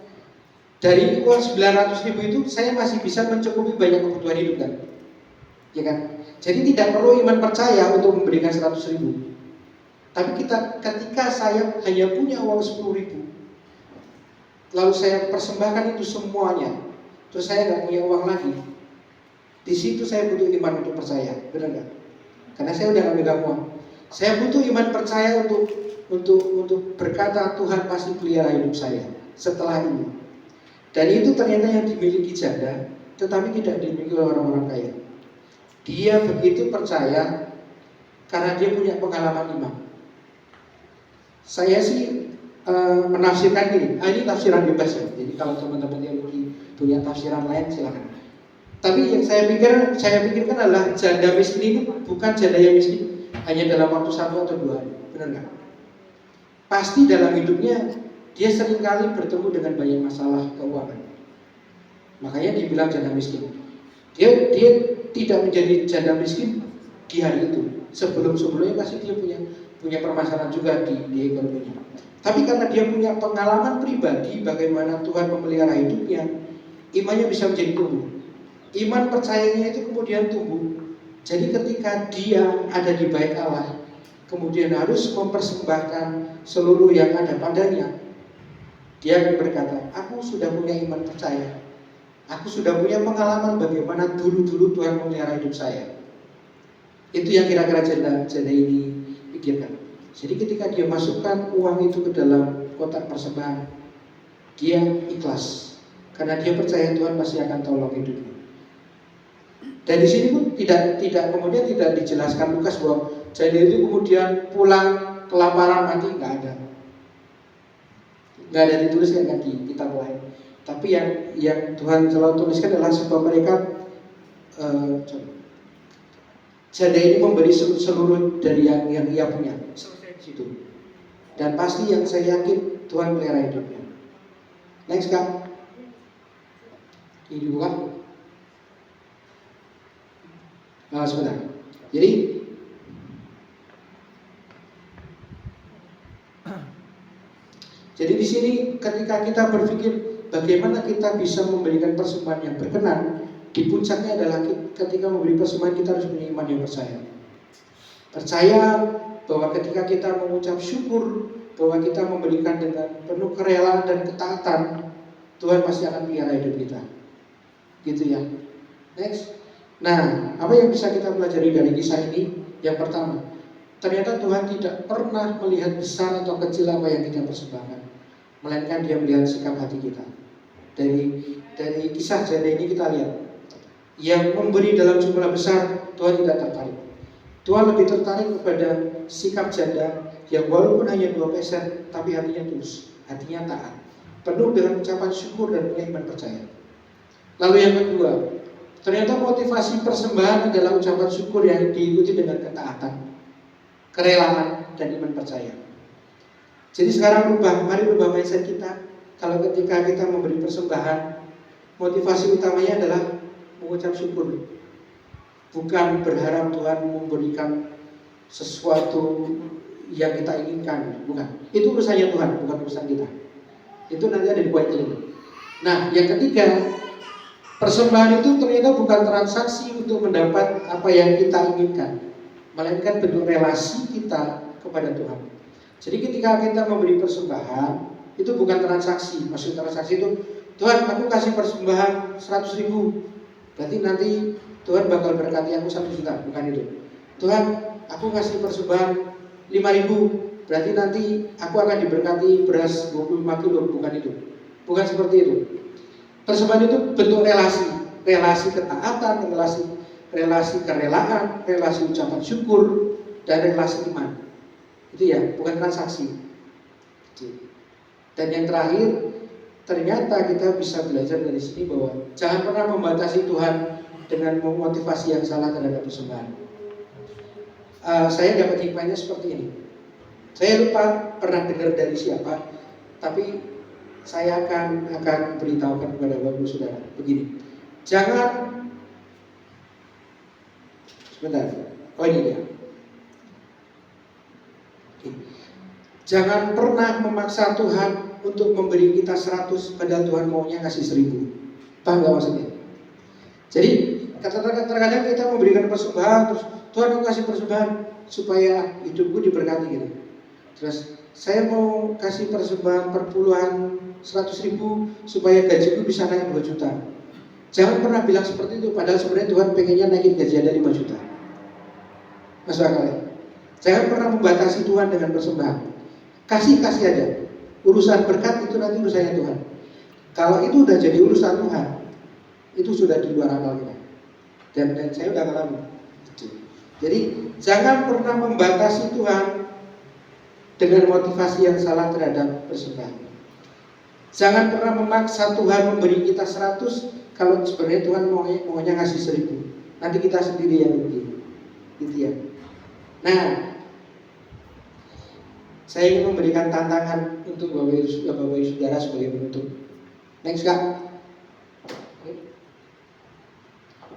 dari uang 900.000 itu saya masih bisa mencukupi banyak kebutuhan hidup kan? Ya kan? Jadi tidak perlu iman percaya untuk memberikan 100.000. Tapi ketika saya hanya punya uang 10.000, lalu saya persembahkan itu semuanya, terus saya nggak punya uang lagi, di situ saya butuh iman untuk percaya, benar nggak? Karena saya udah nggak megang uang. Saya butuh iman percaya untuk berkata Tuhan pasti pelihara hidup saya setelah ini. Dan itu ternyata yang dimiliki janda, tetapi tidak dimiliki oleh orang-orang kaya. Dia begitu percaya karena dia punya pengalaman iman. Saya sih menafsirkan gini, ini tafsiran bebas ya. Jadi kalau teman-teman teologi punya tafsiran lain silakan. Tapi yang saya pikirkan adalah janda miskin ini bukan janda yang miskin hanya dalam waktu 1 atau 2 hari, benar nggak? Pasti dalam hidupnya dia seringkali bertemu dengan banyak masalah keuangan. Makanya dibilang janda miskin. Dia tidak menjadi janda miskin di hari itu. Sebelumnya pasti dia punya permasalahan juga di ekonominya. Tapi karena dia punya pengalaman pribadi bagaimana Tuhan memelihara hidupnya, imannya bisa menjadi tumbuh. Iman percayanya itu kemudian tumbuh. Jadi ketika dia ada di bait Allah, kemudian harus mempersembahkan seluruh yang ada padanya, dia akan berkata, aku sudah punya iman percaya. Aku sudah punya pengalaman bagaimana dulu Tuhan memelihara hidup saya. Itu yang kira-kira janda ini pikirkan. Jadi ketika dia masukkan uang itu ke dalam kotak persembahan, dia ikhlas. Karena dia percaya Tuhan pasti akan tolong hidupnya. Dan di sini pun tidak kemudian tidak dijelaskan Lukas bahwa Janda itu kemudian pulang kelaparan mati, nggak ada dituliskan kan di kitab lain. Tapi yang Tuhan selalu tuliskan adalah sebab mereka janda ini memberi seluruh dari yang ia punya. Selesai di situ. Dan pasti yang saya yakin Tuhan melihara hidupnya. Next Kak. Ini dibuka. Sebentar. Jadi di sini ketika kita berpikir bagaimana kita bisa memberikan persembahan yang berkenan, di puncaknya adalah ketika memberi persembahan kita harus punya iman yang percaya. Percaya bahwa ketika kita mengucap syukur, bahwa kita memberikan dengan penuh kerelaan dan ketaatan, Tuhan pasti akan pelihara hidup kita. Gitu ya. Next. Nah, apa yang bisa kita pelajari dari kisah ini? Yang pertama, ternyata Tuhan tidak pernah melihat besar atau kecil apa yang kita persembahkan, melainkan Dia melihat sikap hati kita. Dari kisah janda ini kita lihat, yang memberi dalam jumlah besar Tuhan tidak tertarik. Tuhan lebih tertarik kepada sikap janda yang walaupun hanya 2 peser, tapi hatinya tulus, hatinya taat, penuh dengan ucapan syukur dan punya iman percaya. Lalu yang kedua, ternyata motivasi persembahan adalah ucapan syukur yang diikuti dengan ketaatan, kerelaan, dan iman percaya. Jadi sekarang mari rubah mindset kita. Kalau ketika kita memberi persembahan, motivasi utamanya adalah mengucap syukur, bukan berharap Tuhan memberikan sesuatu yang kita inginkan, bukan. Itu urusannya Tuhan, bukan urusan kita. Itu nanti ada di poin ini. Nah, yang ketiga, persembahan itu ternyata bukan transaksi untuk mendapat apa yang kita inginkan, melainkan bentuk relasi kita kepada Tuhan. Jadi ketika kita memberi persembahan, itu bukan transaksi. Maksud transaksi itu, Tuhan aku kasih persembahan 100.000, berarti nanti Tuhan bakal berkati aku 1 juta, bukan itu. Tuhan aku kasih persembahan 5.000, berarti nanti aku akan diberkati beras 25 kilo, bukan itu. Bukan seperti itu. Persembahan itu bentuk relasi ketaatan, relasi kerelaan, relasi ucapan syukur, dan relasi iman. Itu ya, bukan transaksi. Dan yang terakhir, ternyata kita bisa belajar dari sini bahwa jangan pernah membatasi Tuhan dengan memotivasi yang salah terhadap persembahan. Saya dapat hikmahnya seperti ini. Saya lupa pernah dengar dari siapa, tapi saya akan beritahukan kepada Bapak Saudara begini. Sebentar. Oh ini dia. Jangan pernah memaksa Tuhan untuk memberi kita 100 padahal Tuhan maunya kasih 1.000. Paham gak maksudnya? Jadi terkadang kita memberikan persembahan, terus Tuhan aku kasih persembahan supaya hidupku diberkati gitu. Terus saya mau kasih persembahan perpuluhan 100.000 supaya gajiku bisa naik 2 juta. Jangan pernah bilang seperti itu, padahal sebenarnya Tuhan pengennya naikin gaji Anda 5 juta. Masuk akal ya? Jangan pernah membatasi Tuhan dengan persembahan. Kasih aja. Urusan berkat itu nanti urusannya Tuhan. Kalau itu udah jadi urusan Tuhan, itu sudah di luar akal kita. Dan saya udah ngalamin. Jadi jangan pernah membatasi Tuhan dengan motivasi yang salah terhadap persembahan. Jangan pernah memaksa Tuhan memberi kita 100 kalau sebenarnya Tuhan maunya ngasih 1.000. Nanti kita sendiri yang rugi. Gitu ya. Nah, saya ingin memberikan tantangan untuk Bapak Ibu Saudara sebagai penutup. Next Kak.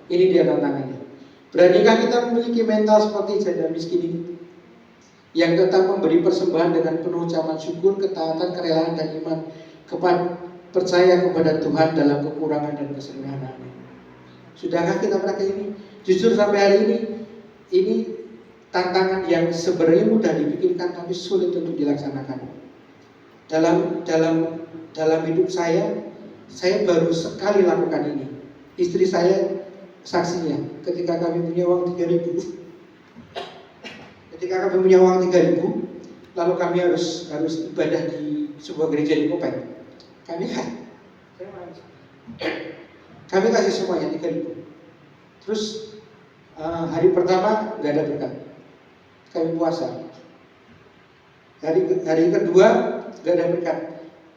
Ini dia tantangannya. Beranikah kita memiliki mental seperti janda miskin ini, yang tetap memberi persembahan dengan penuh ucapan syukur, ketaatan, kerelaan, dan iman, percaya kepada Tuhan dalam kekurangan dan kesederhanaannya. Sudahkah kita praktek ini? Jujur sampai hari ini tantangan yang sebenarnya mudah dipikirkan tapi sulit untuk dilaksanakan. Dalam hidup saya baru sekali lakukan ini. Istri saya saksinya, ketika kami punya uang 3.000. Ketika kami punya uang 3.000, lalu kami harus ibadah di sebuah gereja di Kopeng. Kami kasih semuanya 3.000. Terus hari pertama nggak ada berkat, kami puasa. Hari kedua nggak ada berkat,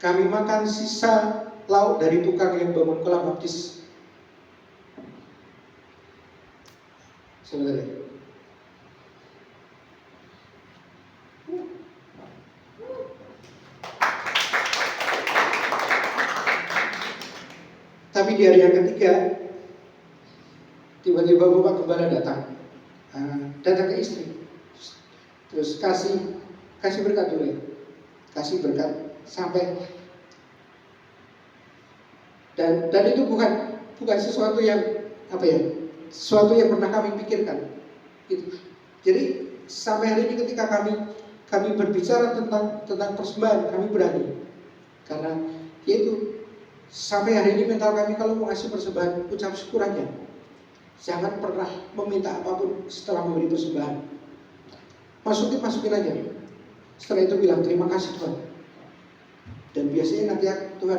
kami makan sisa lauk dari tukang yang bangun kolam baptis. Sebentar ya. Tapi di hari yang ketiga, tiba-tiba Bapak Gembala datang ke istri, terus kasih berkat dulu, kasih berkat sampai, dan itu bukan sesuatu yang sesuatu yang pernah kami pikirkan. Gitu. Jadi sampai hari ini ketika kami berbicara tentang persembahan, kami berani, karena yaitu sampai hari ini mental kami kalau mau ngasih persembahan, ucap syukur aja. Jangan pernah meminta apapun setelah memberi persembahan. Masukin aja. Setelah itu bilang terima kasih Tuhan. Dan biasanya nanti Tuhan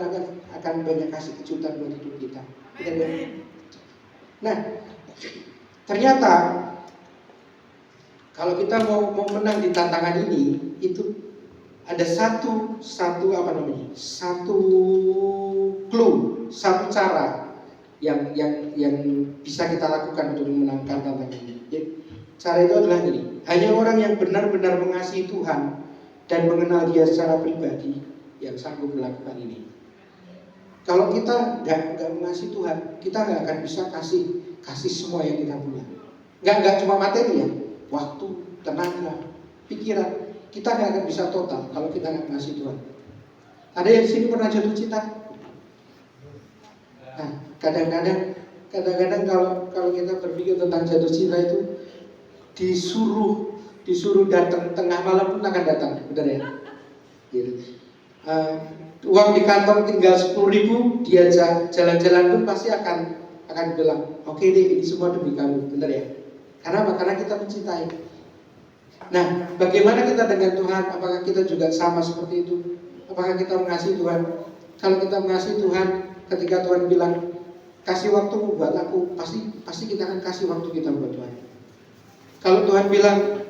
akan banyak kasih kejutan buat hidup kita. Nah, ternyata kalau kita mau menang di tantangan ini, itu ada satu clue, satu cara yang bisa kita lakukan untuk memenangkan tantangan ini. Jadi, cara itu adalah ini: hanya orang yang benar-benar mengasihi Tuhan dan mengenal Dia secara pribadi yang sanggup melakukan ini. Kalau kita nggak mengasihi Tuhan, kita nggak akan bisa kasih semua yang kita punya. Nggak cuma materi ya, waktu, tenaga, pikiran. Kita nggak akan bisa total kalau kita nggak mengasihi Tuhan. Ada yang di sini pernah jatuh cinta? Nah, kadang-kadang kalau kita berpikir tentang jatuh cinta itu disuruh datang tengah malam pun akan datang, benar ya? Gitu. Uang di kantong tinggal 10.000, dia jalan-jalan pun pasti akan bilang, oke deh, ini semua demi kamu, benar ya? Karena kita mencintai. Nah, bagaimana kita dengan Tuhan? Apakah kita juga sama seperti itu? Apakah kita mengasihi Tuhan? Kalau kita mengasihi Tuhan, ketika Tuhan bilang kasih waktumu buat aku, pasti kita akan kasih waktu kita buat Tuhan. Kalau Tuhan bilang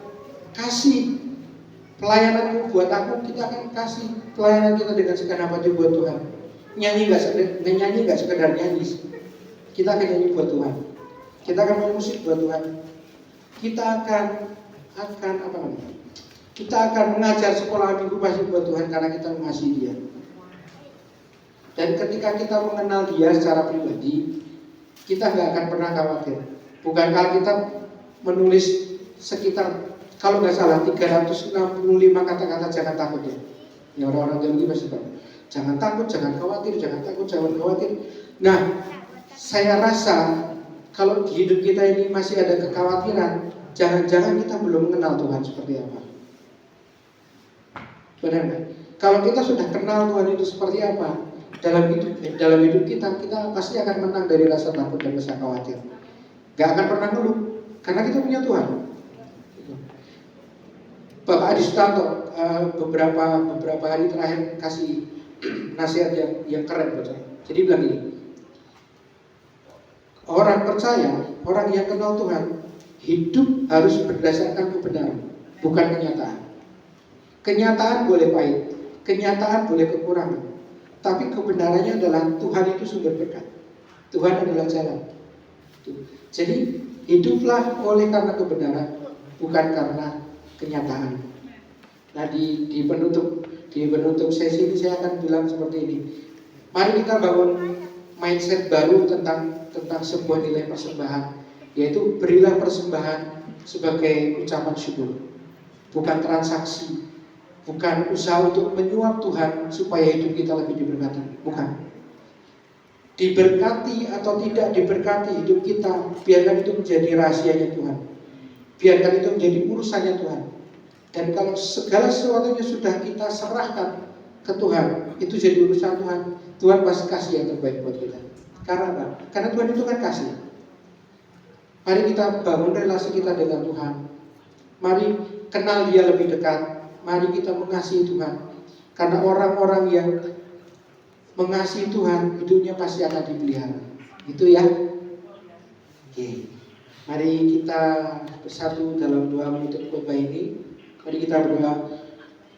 kasih pelayananmu buat aku, kita akan kasih pelayanan kita dengan segenap hati buat Tuhan. Nyanyi nggak sekedar nyanyi, kita akan nyanyi buat Tuhan. Kita akan main musik buat Tuhan. Kita akan mengajar sekolah minggu pasti buat Tuhan karena kita mengasihi Dia. Dan ketika kita mengenal Dia secara pribadi, kita nggak akan pernah khawatir. Bukankah kita menulis sekitar, kalau nggak salah, 365 kata-kata jangan takut ya. Ya orang-orang teologi pasti tahu. Jangan takut, jangan khawatir, jangan takut, jangan khawatir. Nah, saya rasa kalau di hidup kita ini masih ada kekhawatiran, jangan-jangan kita belum mengenal Tuhan seperti apa. Benar nggak? Kalau kita sudah kenal Tuhan itu seperti apa, dalam hidup kita pasti akan menang dari rasa takut dan rasa khawatir. Gak akan pernah ngeluh, karena kita punya Tuhan. Bapak Adi Sutanto beberapa hari terakhir kasih nasihat yang keren buat saya. Jadi bilang gini, orang percaya, orang yang kenal Tuhan, hidup harus berdasarkan kebenaran, bukan kenyataan. Kenyataan boleh pahit, kenyataan boleh kekurangan, tapi kebenarannya adalah Tuhan itu sumber berkat. Tuhan adalah jalan. Jadi hiduplah oleh karena kebenaran, bukan karena kenyataan. Nah di penutup sesi ini saya akan bilang seperti ini. Mari kita bangun mindset baru tentang sebuah nilai persembahan, yaitu berilah persembahan sebagai ucapan syukur, bukan transaksi, bukan usaha untuk menyuap Tuhan supaya hidup kita lebih diberkati, bukan. Diberkati atau tidak diberkati hidup kita, biarkan itu menjadi rahasianya Tuhan, biarkan itu menjadi urusannya Tuhan. Dan kalau segala sesuatunya sudah kita serahkan ke Tuhan, itu jadi urusan Tuhan, Tuhan pasti kasih yang terbaik buat kita. Karena apa? Karena Tuhan itu kan kasih. Mari kita bangun relasi kita dengan Tuhan. Mari kenal Dia lebih dekat. Mari kita mengasihi Tuhan. Karena orang-orang yang mengasihi Tuhan, hidupnya pasti akan dipelihara. Itu ya. Oke. Mari kita bersatu dalam doa menutup khotbah ini. Mari kita berdoa.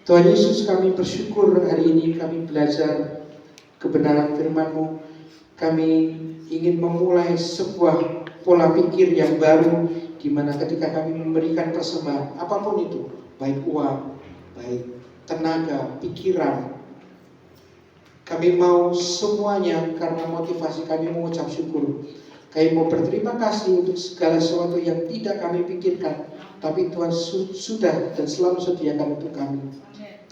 Tuhan Yesus, kami bersyukur hari ini kami belajar kebenaran firman-Mu. Kami ingin memulai sebuah pola pikir yang baru, di mana ketika kami memberikan persembahan apapun itu, baik uang, baik tenaga, pikiran, kami mau semuanya karena motivasi kami mengucap syukur. Kami mau berterima kasih untuk segala sesuatu yang tidak kami pikirkan, tapi Tuhan sudah dan selalu sediakan untuk kami.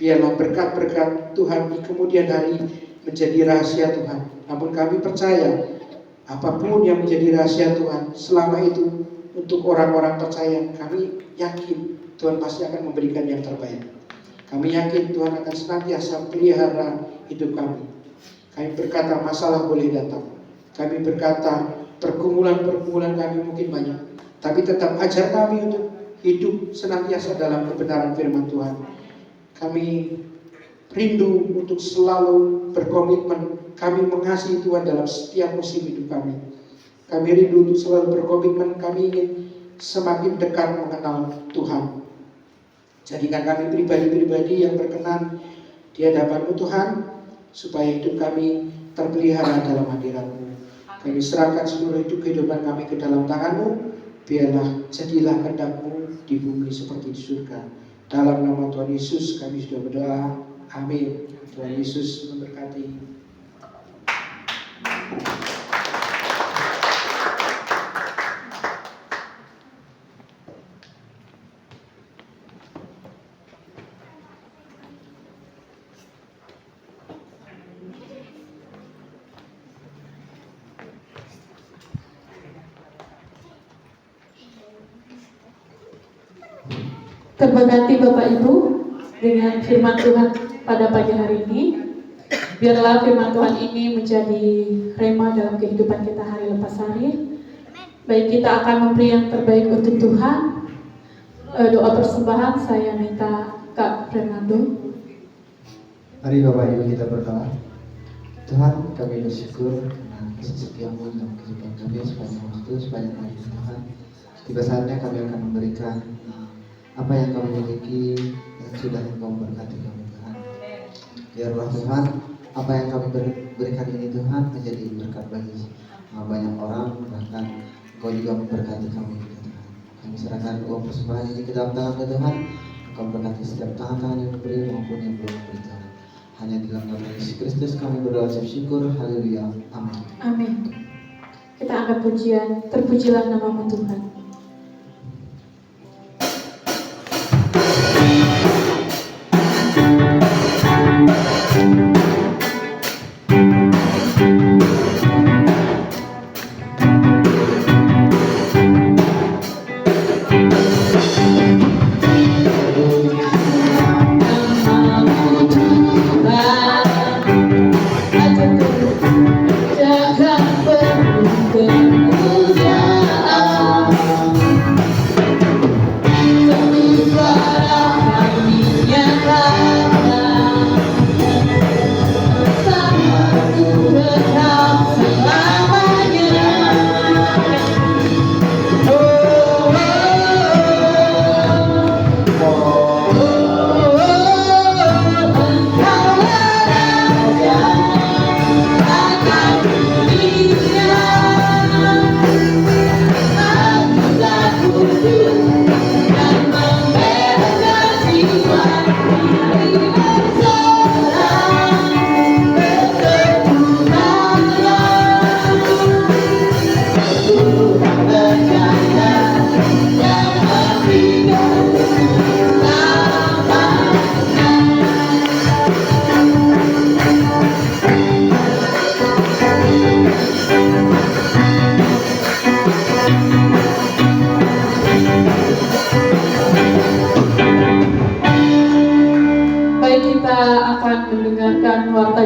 Biarlah berkat-berkat Tuhan di kemudian hari menjadi rahasia Tuhan. Namun kami percaya apapun yang menjadi rahasia Tuhan selama itu untuk orang-orang percaya, kami yakin Tuhan pasti akan memberikan yang terbaik. Kami yakin Tuhan akan senantiasa pelihara hidup kami. Kami berkata masalah boleh datang, kami berkata pergumulan-pergumulan kami mungkin banyak, tapi tetap ajar kami untuk hidup senantiasa dalam kebenaran firman Tuhan. Kami rindu untuk selalu berkomitmen. Kami mengasihi Tuhan dalam setiap musim hidup kami. Kami rindu untuk selalu berkomitmen. Kami ingin semakin dekat mengenal Tuhan. Jadikan kami pribadi-pribadi yang berkenan di hadapan-Mu Tuhan, supaya hidup kami terpelihara dalam hadirat-Mu. Kami serahkan seluruh hidup kehidupan kami ke dalam tangan-Mu. Biarlah jadilah kehendak-Mu di bumi seperti di surga. Dalam nama Tuhan Yesus kami sudah berdoa. Amin. Tuhan Yesus memberkati. Terberkati Bapak Ibu dengan firman Tuhan pada pagi hari ini. Biarlah firman Tuhan ini menjadi rema dalam kehidupan kita hari lepas hari. Baik, kita akan memberi yang terbaik untuk Tuhan. Doa persembahan saya minta Kak Fernando. Mari Bapak Ibu kita berdoa. Tuhan, kami bersyukur karena kasih setia-Mu dalam kehidupan kami sepanjang waktu, sepanjang hari Tuhan. Tiba saatnya kami akan memberikan apa yang kami miliki dan sudah Engkau berkati kami Tuhan. Biarlah Tuhan, apa yang kami berikan ini Tuhan menjadi berkat bagi banyak orang, bahkan Engkau juga memberkati kami Tuhan. Kami serahkan uang persembahan ini ke dalam tangan Tuhan. Engkau berkati setiap tangan-tangan yang diberi maupun yang belum diberi Tuhan. Hanya di dalam nama Yesus Kristus kami berdoa ucap syukur. Haleluya. Amin. Amin. Kita angkat pujian, terpujilah nama-Mu Tuhan.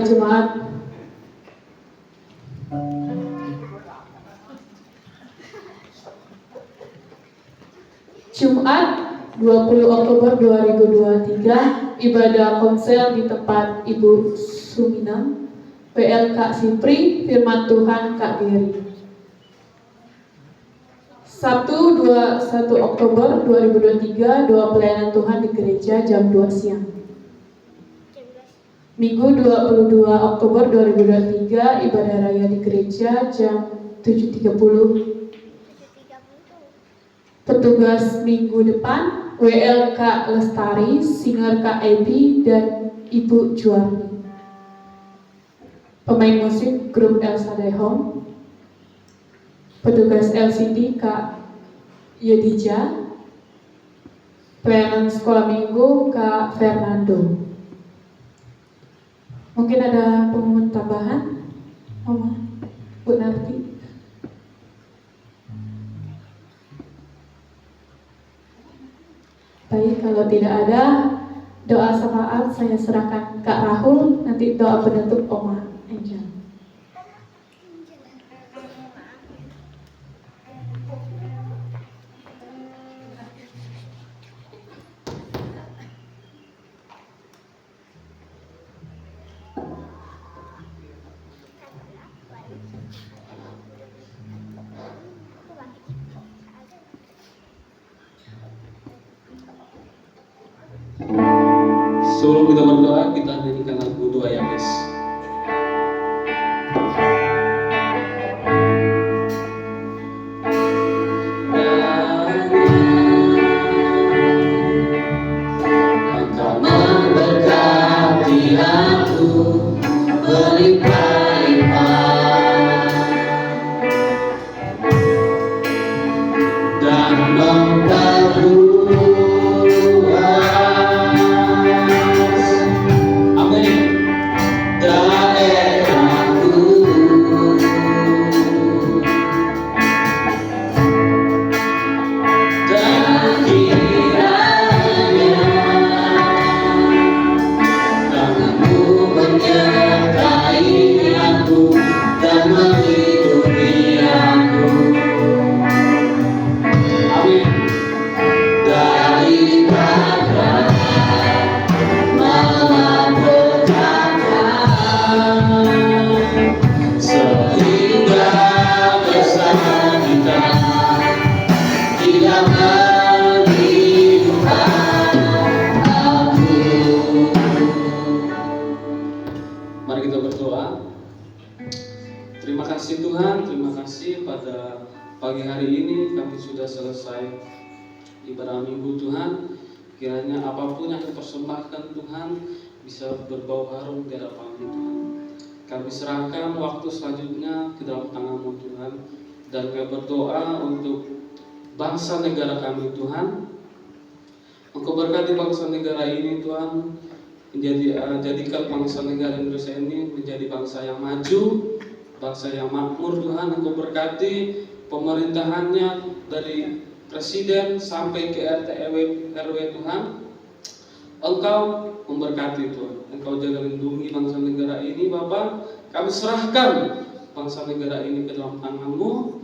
Jemaat. Jumat 20 Oktober 2023, ibadah konsel di tempat Ibu Suminam, PLK Sipri, firman Tuhan Kak Geri. Sabtu 21 Oktober 2023 doa pelayanan Tuhan di gereja jam 2 siang. Minggu 22 Oktober 2023 ibadah raya di gereja jam 7.30. Petugas minggu depan WL Kak Lestari, singer Kak Ebi dan Ibu Juarni. Pemain musik grup El Shaddai Home. Petugas LCD Kak Yedija. Pelayanan sekolah minggu Kak Fernando. Mungkin ada pengumuman tambahan, Oma, Bu Narti. Baik, kalau tidak ada doa syafaat saya serahkan Kak Rahul, nanti doa penutup Oma Angel. Sebelum kita berdoa, kita nyanyikan lagu doa ya guys. Engkau memberkati aku berlimpah-limpah dan memperluas pagi hari ini kami sudah selesai ibadah minggu Tuhan. Kiranya apapun yang dipersembahkan Tuhan bisa berbau harum di hadapan Tuhan. Kami serahkan waktu selanjutnya ke dalam tangan-Mu Tuhan, dan kami berdoa untuk bangsa negara kami Tuhan. Engkau berkati bangsa negara ini Tuhan, jadikan bangsa negara Indonesia ini menjadi bangsa yang maju, bangsa yang makmur Tuhan. Engkau berkati pemerintahannya dari presiden sampai ke RT RW Tuhan. Engkau memberkati Tuhan. Engkau jaga lindungi bangsa negara ini Bapa. Kami serahkan bangsa negara ini ke dalam tangan-Mu.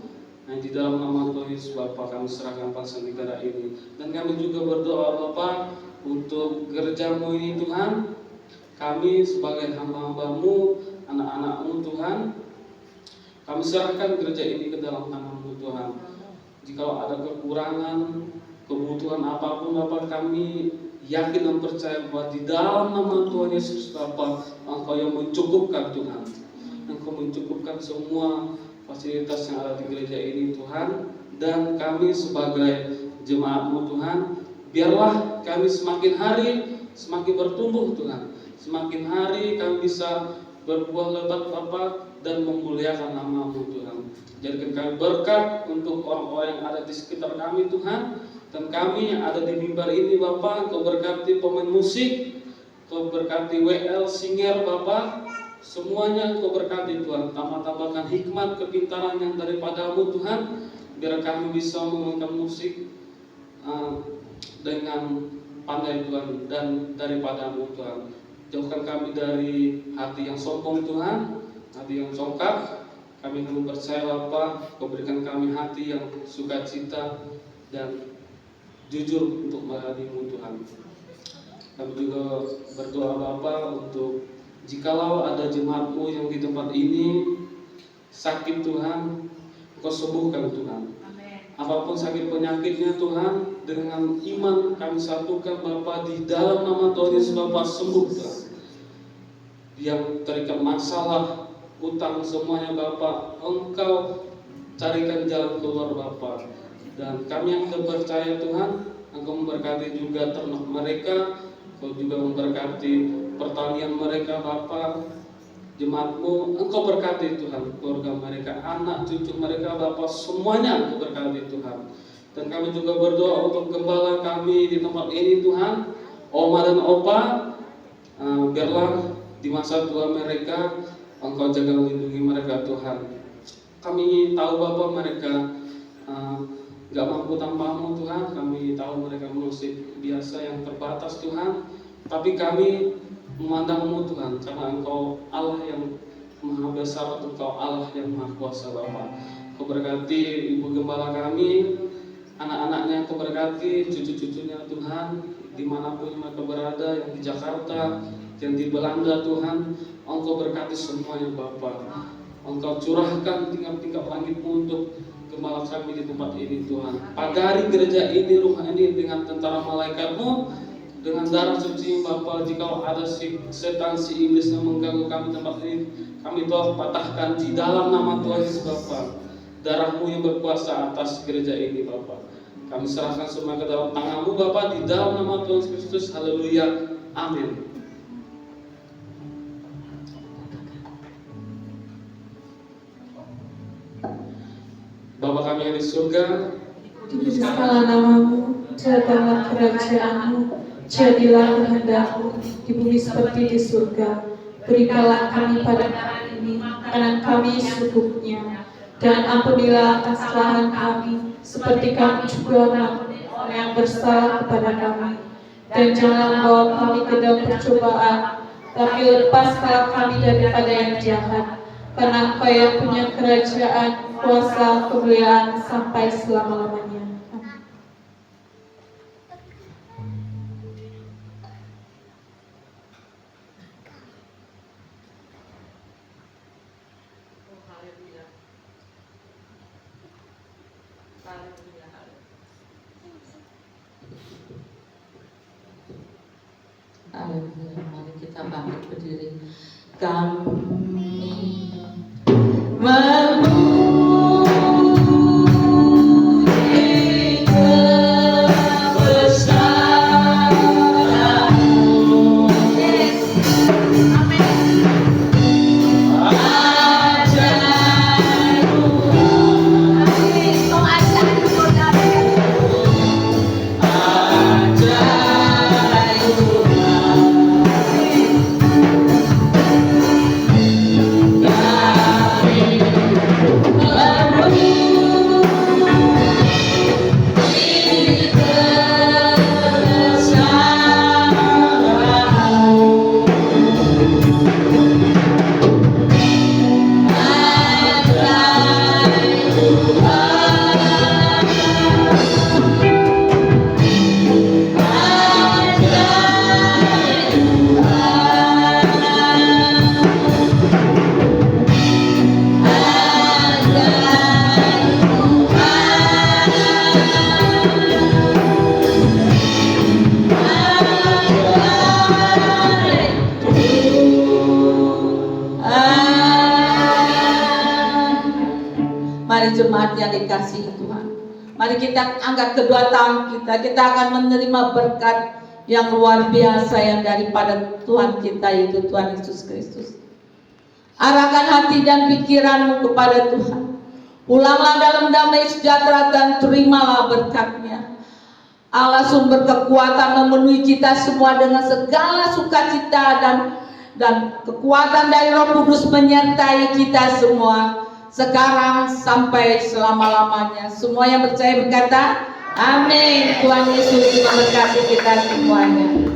Nah, di dalam nama Tuhan Yesus Bapa kami serahkan bangsa negara ini. Dan kami juga berdoa Bapa untuk gereja-Mu ini Tuhan. Kami sebagai hamba-hamba-Mu, anak-anak-Mu Tuhan, kami serahkan gereja ini ke dalam tangan-Mu Tuhan. Jika ada kekurangan, kebutuhan apapun Bapa, kami yakin dan percaya bahwa di dalam nama Tuhan Yesus Bapa, Engkau yang mencukupkan Tuhan. Engkau mencukupkan semua fasilitas yang ada di gereja ini Tuhan. Dan kami sebagai jemaat-Mu Tuhan, biarlah kami semakin hari semakin bertumbuh Tuhan. Semakin hari kami bisa berbuah lebat Bapa dan memuliakan nama-Mu Tuhan. Jadikan kami berkat untuk orang-orang yang ada di sekitar kami Tuhan. Dan kami yang ada di mimbar ini Bapa, Engkau berkati pemain musik, Engkau berkati WL singer Bapa, semuanya Engkau berkati Tuhan. Tambah-tambahkan hikmat, kepintaran yang daripada-Mu Tuhan, biar kami bisa memainkan musik dengan pandai Tuhan dan daripada-Mu Tuhan. Jauhkan kami dari hati yang sombong Tuhan, hati yang congkak. Kami belum percaya Bapa, Kau berikan kami hati yang sukacita dan jujur untuk melayani-Mu Tuhan. Kami juga berdoa Bapa untuk jikalau ada jemaat-Mu yang di tempat ini sakit Tuhan, Engkau sembuhkan Tuhan. apapun sakit penyakitnya Tuhan, dengan iman kami satukan Bapa di dalam nama Tuhan Yesus Bapa, sembuh Tuhan. Yang terikat masalah, utang semuanya Bapa, Engkau carikan jalan keluar Bapa. Dan kami yang percaya Tuhan, Engkau memberkati juga ternak mereka, Engkau juga memberkati pertanian mereka Bapa. Jemaat-Mu, Engkau berkati Tuhan, keluarga mereka, anak cucu mereka Bapa, semuanya Engkau berkati Tuhan. Dan kami juga berdoa untuk gembala kami di tempat ini Tuhan, Oma dan Opa, biarlah di masa tua mereka Engkau jaga melindungi mereka Tuhan. Kami tahu Bapa mereka gak mampu tanpa-Mu Tuhan, kami tahu mereka manusia biasa yang terbatas Tuhan, tapi kami memandang-Mu Tuhan, karena Engkau Allah yang Maha Besar, Engkau Allah yang Maha Kuasa Bapa. Engkau berkati Ibu Gembala kami, anak-anaknya Engkau berkati, cucu-cucunya Tuhan, dimanapun mereka berada, yang di Jakarta, yang di Belanda Tuhan, Engkau berkati semuanya Bapa. Engkau curahkan tingkap-tingkap langit-Mu untuk Gembala kami di tempat ini Tuhan. Pagari gereja ini, rumah ini dengan tentara malaikat-Mu, dengan darah suci Bapa. Jika ada setan, si iblis yang mengganggu kami tempat ini, kami telah patahkan di dalam nama Tuhan Yesus Bapa. Darah-Mu yang berkuasa atas gereja ini Bapa. Kami serahkan semua ke dalam tangan-Mu Bapa, di dalam nama Tuhan Yesus Kristus. Haleluya, amin. Bapa kami yang di surga, dikuduskanlah nama-Mu, datanglah kerajaan-Mu, jadilah kehendak-Mu di bumi seperti di surga. Berikanlah kami pada hari ini makanan kami secukupnya, dan ampunilah atas kesalahan kami, seperti kami juga mengampuni orang yang bersalah kepada kami. Dan janganlah membawa kami ke dalam percobaan, tapi lepaskanlah kami daripada yang jahat. Karena Engkau yang punya kerajaan, kuasa, kemuliaan sampai selama-lamanya. Haleluya, mari kita bangkit berdiri. Kami memuji kebesaran-Mu, Yesus. Amin. Ajaib Tuhan. Amin. Kau ajaib Tuhan. Ajaib Tuhan. Mari jemaat yang dikasihi Tuhan, mari kita angkat kedua tangan kita akan menerima berkat yang luar biasa yang daripada Tuhan kita, yaitu Tuhan Yesus Kristus. Arahkan hati dan pikiranmu kepada Tuhan, pulanglah dalam damai sejahtera dan terimalah berkat-Nya. Allah sumber kekuatan memenuhi kita semua dengan segala sukacita dan kekuatan dari Roh Kudus menyertai kita semua, sekarang sampai selama-lamanya. Semua yang percaya berkata, amin. Tuhan Yesus memberkati kita semuanya.